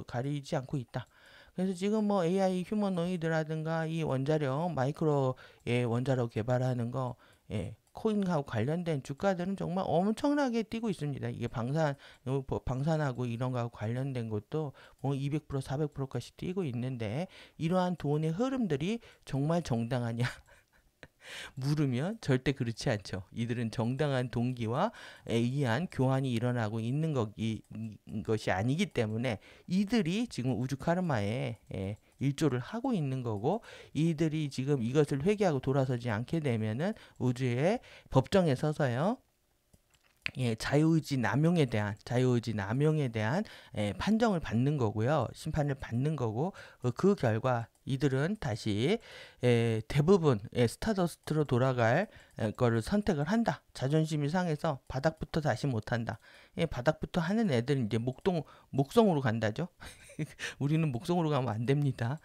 Speaker 1: 가리지 않고 있다. 그래서 지금 뭐 AI 휴머노이드라든가 이 원자력 마이크로, 예, 원자력 개발하는 거, 예, 코인하고 관련된 주가들은 정말 엄청나게 뛰고 있습니다. 이게 방산하고 이런 거하고 관련된 것도 뭐 200%, 400%까지 뛰고 있는데, 이러한 돈의 흐름들이 정말 정당하냐? 물으면 절대 그렇지 않죠. 이들은 정당한 동기와 의한 교환이 일어나고 있는 것이 아니기 때문에 이들이 지금 우주 카르마에, 일조를 하고 있는 거고, 이들이 지금 이것을 회개하고 돌아서지 않게 되면은 우주의 법정에 서서요, 예, 자유의지 남용에 대한, 판정을 받는 거고요. 심판을 받는 거고, 그 결과 이들은 다시, 대부분, 스타더스트로 돌아갈, 거를 선택을 한다. 자존심이 상해서 바닥부터 다시 못한다. 예, 바닥부터 하는 애들은 이제 목성으로 간다죠. 우리는 목성으로 가면 안 됩니다.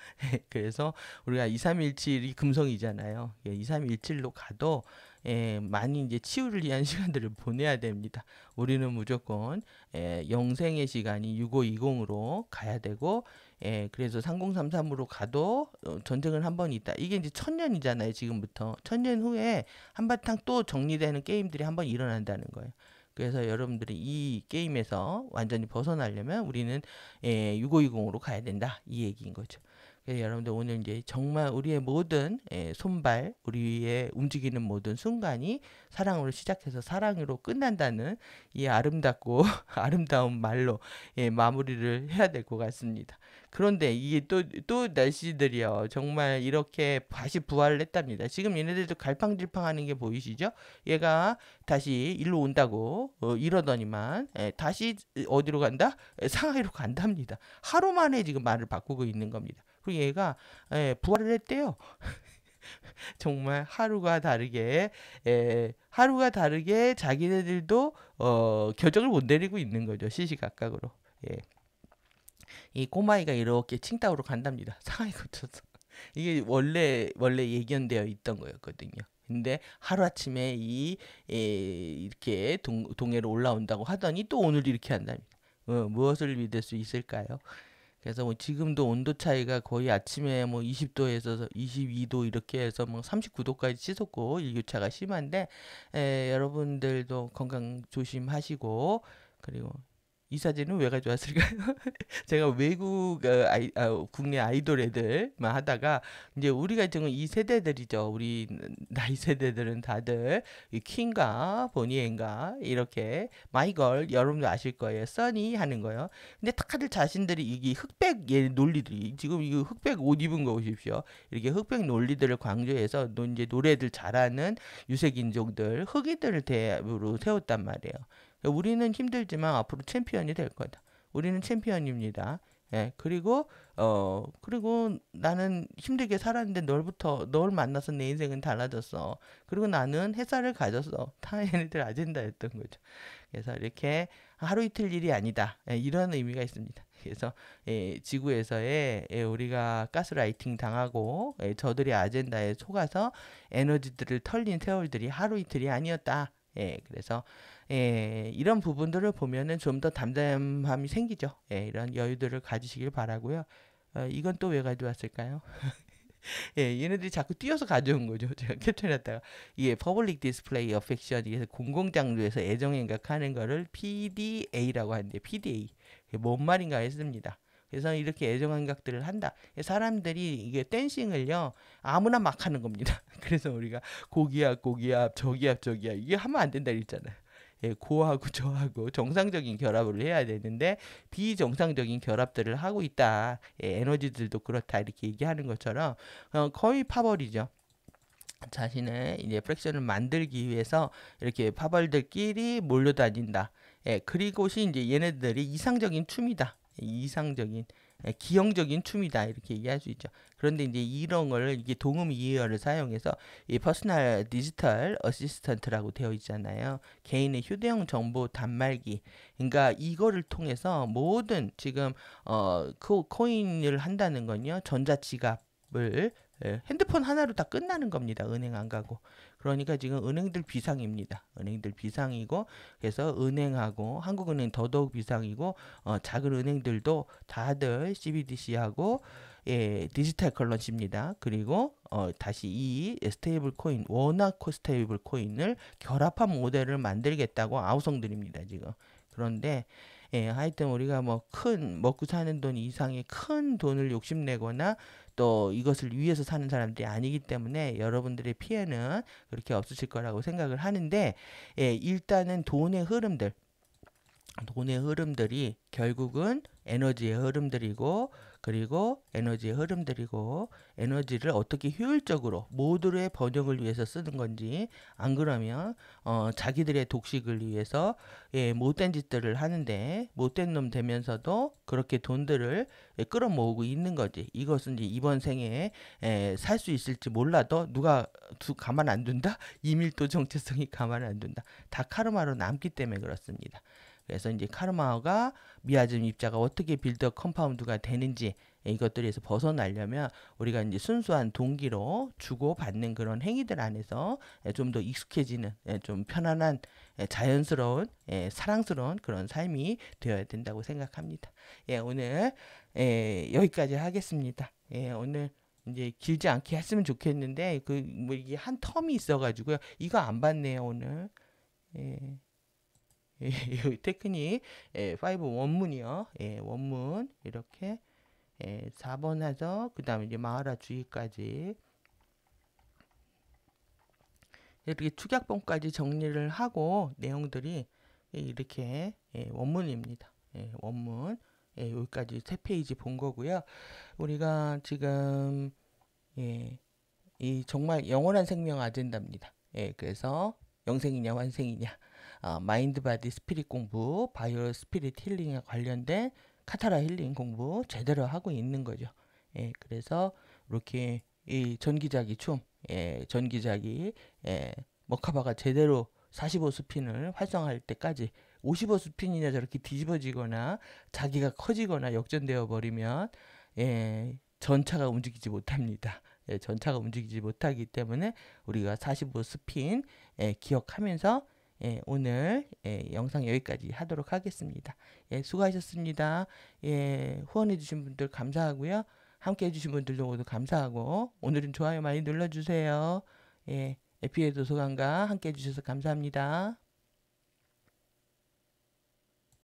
Speaker 1: 그래서 우리가 2317이 금성이잖아요. 예, 2317로 가도, 예, 많이 이제 치유를 위한 시간들을 보내야 됩니다. 우리는 무조건, 영생의 시간이 6520으로 가야 되고, 예, 그래서 3033으로 가도, 전쟁을 한 번 있다. 이게 이제 1000년이잖아요. 지금부터 1000년 후에 한바탕 또 정리되는 게임들이 한 번 일어난다는 거예요. 그래서 여러분들이 이 게임에서 완전히 벗어나려면 우리는, 6520으로 가야 된다. 이 얘기인 거죠. 그래서 여러분들 오늘 이제 정말 우리의 모든, 손발, 우리의 움직이는 모든 순간이 사랑으로 시작해서 사랑으로 끝난다는 이 아름답고 아름다운 말로, 예, 마무리를 해야 될 것 같습니다. 그런데 이게 또 날씨들이요. 정말 이렇게 다시 부활을 했답니다. 지금 얘네들도 갈팡질팡하는 게 보이시죠? 얘가 다시 일로 온다고, 이러더니만, 다시 어디로 간다? 상하이로 간답니다. 하루 만에 지금 말을 바꾸고 있는 겁니다. 그리고 얘가, 부활을 했대요. 정말 하루가 다르게 자기네들도, 결정을 못 내리고 있는 거죠. 시시각각으로. 예. 이 꼬마이가 이렇게 칭따오로 간답니다. 상하이 거쳐서. 이게 원래 예견되어 있던 거였거든요. 근데 하루아침에 이렇게 동해로 올라온다고 하더니 또 오늘 이렇게 한답니다. 무엇을 믿을 수 있을까요? 그래서 뭐 지금도 온도 차이가 거의 아침에 뭐 20도에서 22도 이렇게 해서 뭐 39도까지 치솟고 일교차가 심한데, 여러분들도 건강 조심하시고, 그리고 이 사진은 왜 가져왔을까요? 제가 국내 아이돌 애들만 하다가 이제 우리가 지금 이 세대들이죠. 우리 나이 세대들은 다들 이 퀸과 보니앤가 이렇게 마이걸 여러분들 아실 거예요. 써니 하는 거요. 근데 다들 자신들이 이게 흑백 논리들이 지금 이거 흑백 옷 입은 거 보십시오. 이렇게 흑백 논리들을 강조해서 이제 노래들 잘하는 유색 인종들 흑인들을 대으로 세웠단 말이에요. 우리는 힘들지만 앞으로 챔피언이 될 거다. 우리는 챔피언입니다. 예, 그리고 나는 힘들게 살았는데 널 만나서 내 인생은 달라졌어. 그리고 나는 햇살을 가졌어. 다 얘네들 아젠다였던 거죠. 그래서 이렇게 하루 이틀 일이 아니다. 예, 이런 의미가 있습니다. 그래서, 지구에서의, 우리가 가스라이팅 당하고, 저들의 아젠다에 속아서 에너지들을 털린 세월들이 하루 이틀이 아니었다. 예, 그래서, 이런 부분들을 보면은 좀 더 담담함이 생기죠. 예, 이런 여유들을 가지시길 바라고요. 이건 또 왜 가져왔을까요? 예, 얘네들이 자꾸 띄어서 가져온 거죠. 제가 캡처해놨다가 이게 퍼블릭 디스플레이 어펙션, 이래서 공공장소에서 애정행각하는 거를 PDA라고 하는데 PDA 이게 뭔 말인가 했습니다. 그래서 이렇게 애정행각들을 한다. 사람들이 이게 댄싱을요 아무나 막 하는 겁니다. 그래서 우리가 고기압 저기압 이게 하면 안 된다 그랬잖아요. 예, 고하고 저하고 정상적인 결합을 해야 되는데 비정상적인 결합들을 하고 있다. 예, 에너지들도 그렇다 이렇게 얘기하는 것처럼, 거의 파벌이죠. 자신의 이제 프랙션을 만들기 위해서 이렇게 파벌들끼리 몰려다닌다. 예, 그리고시 이제 얘네들이 이상적인 춤이다. 이상적인, 기형적인 춤이다 이렇게 얘기할 수 있죠. 그런데 이제 이런 걸 이게 동음 이해어를 사용해서 이 퍼스널 디지털 어시스턴트라고 되어 있잖아요. 개인의 휴대용 정보 단말기. 그러니까 이거를 통해서 모든 지금 코인을 한다는 건요 전자지갑을 예, 핸드폰 하나로 다 끝나는 겁니다. 은행 안 가고. 그러니까 지금 은행들 비상입니다. 은행들 비상이고, 그래서 은행하고 한국은행 더더욱 비상이고, 작은 은행들도 다들 CBDC하고 예, 디지털 커런시입니다. 그리고 다시 이 스테이블 코인, 원화 스테이블 코인을 결합한 모델을 만들겠다고 아우성들입니다. 지금. 그런데 예, 하여튼 우리가 뭐 큰 먹고 사는 돈 이상의 큰 돈을 욕심내거나 또 이것을 위해서 사는 사람들이 아니기 때문에 여러분들의 피해는 그렇게 없으실 거라고 생각을 하는데, 예, 일단은 돈의 흐름들이 결국은 에너지의 흐름들이고, 그리고 에너지의 흐름들이고, 에너지를 어떻게 효율적으로 모두의 번영을 위해서 쓰는 건지, 안 그러면 자기들의 독식을 위해서 예, 못된 짓들을 하는데, 못된 놈 되면서도 그렇게 돈들을 예, 끌어모으고 있는 거지. 이것은 이제 이번 생에 살 수 있을지 몰라도 누가 가만 안 둔다? 이밀도 정체성이 가만 안 둔다. 다 카르마로 남기 때문에 그렇습니다. 그래서 이제 카르마가 미아즘 입자가 어떻게 빌드업 컴파운드가 되는지 이것들에서 벗어나려면 우리가 이제 순수한 동기로 주고받는 그런 행위들 안에서 좀 더 익숙해지는 좀 편안한 자연스러운 사랑스러운 그런 삶이 되어야 된다고 생각합니다. 예, 오늘 여기까지 하겠습니다. 예, 오늘 이제 길지 않게 했으면 좋겠는데 그 뭐 이게 한 텀이 있어가지고요. 이거 안 봤네요 오늘. 예. 예, 여기 테크닉 5 원문이요. 예, 원문 이렇게 4번 해서 그 다음에 이제 마하라 주의까지 이렇게 축약본까지 정리를 하고 내용들이 이렇게 원문입니다. 원문 여기까지 세 페이지 본 거고요. 우리가 지금 이 정말 영원한 생명 아젠다입니다. 그래서 영생이냐 환생이냐 마인드 바디 스피릿 공부, 바이오 스피릿 힐링에 관련된 카타라 힐링 공부 제대로 하고 있는 거죠. 그래서 이렇게 이 전기자기 전기자기 머카바가 제대로 45스핀을 활성화할 때까지 55스핀이나 저렇게 뒤집어지거나 자기가 커지거나 역전되어 버리면 전차가 움직이지 못합니다. 전차가 움직이지 못하기 때문에 우리가 45스핀 기억하면서 오늘 영상 여기까지 하도록 하겠습니다. 수고하셨습니다. 후원해주신 분들 감사하고요. 함께 해주신 분들도 모두 감사하고 오늘은 좋아요 많이 눌러주세요. 에피에도 소감과 함께 해주셔서 감사합니다.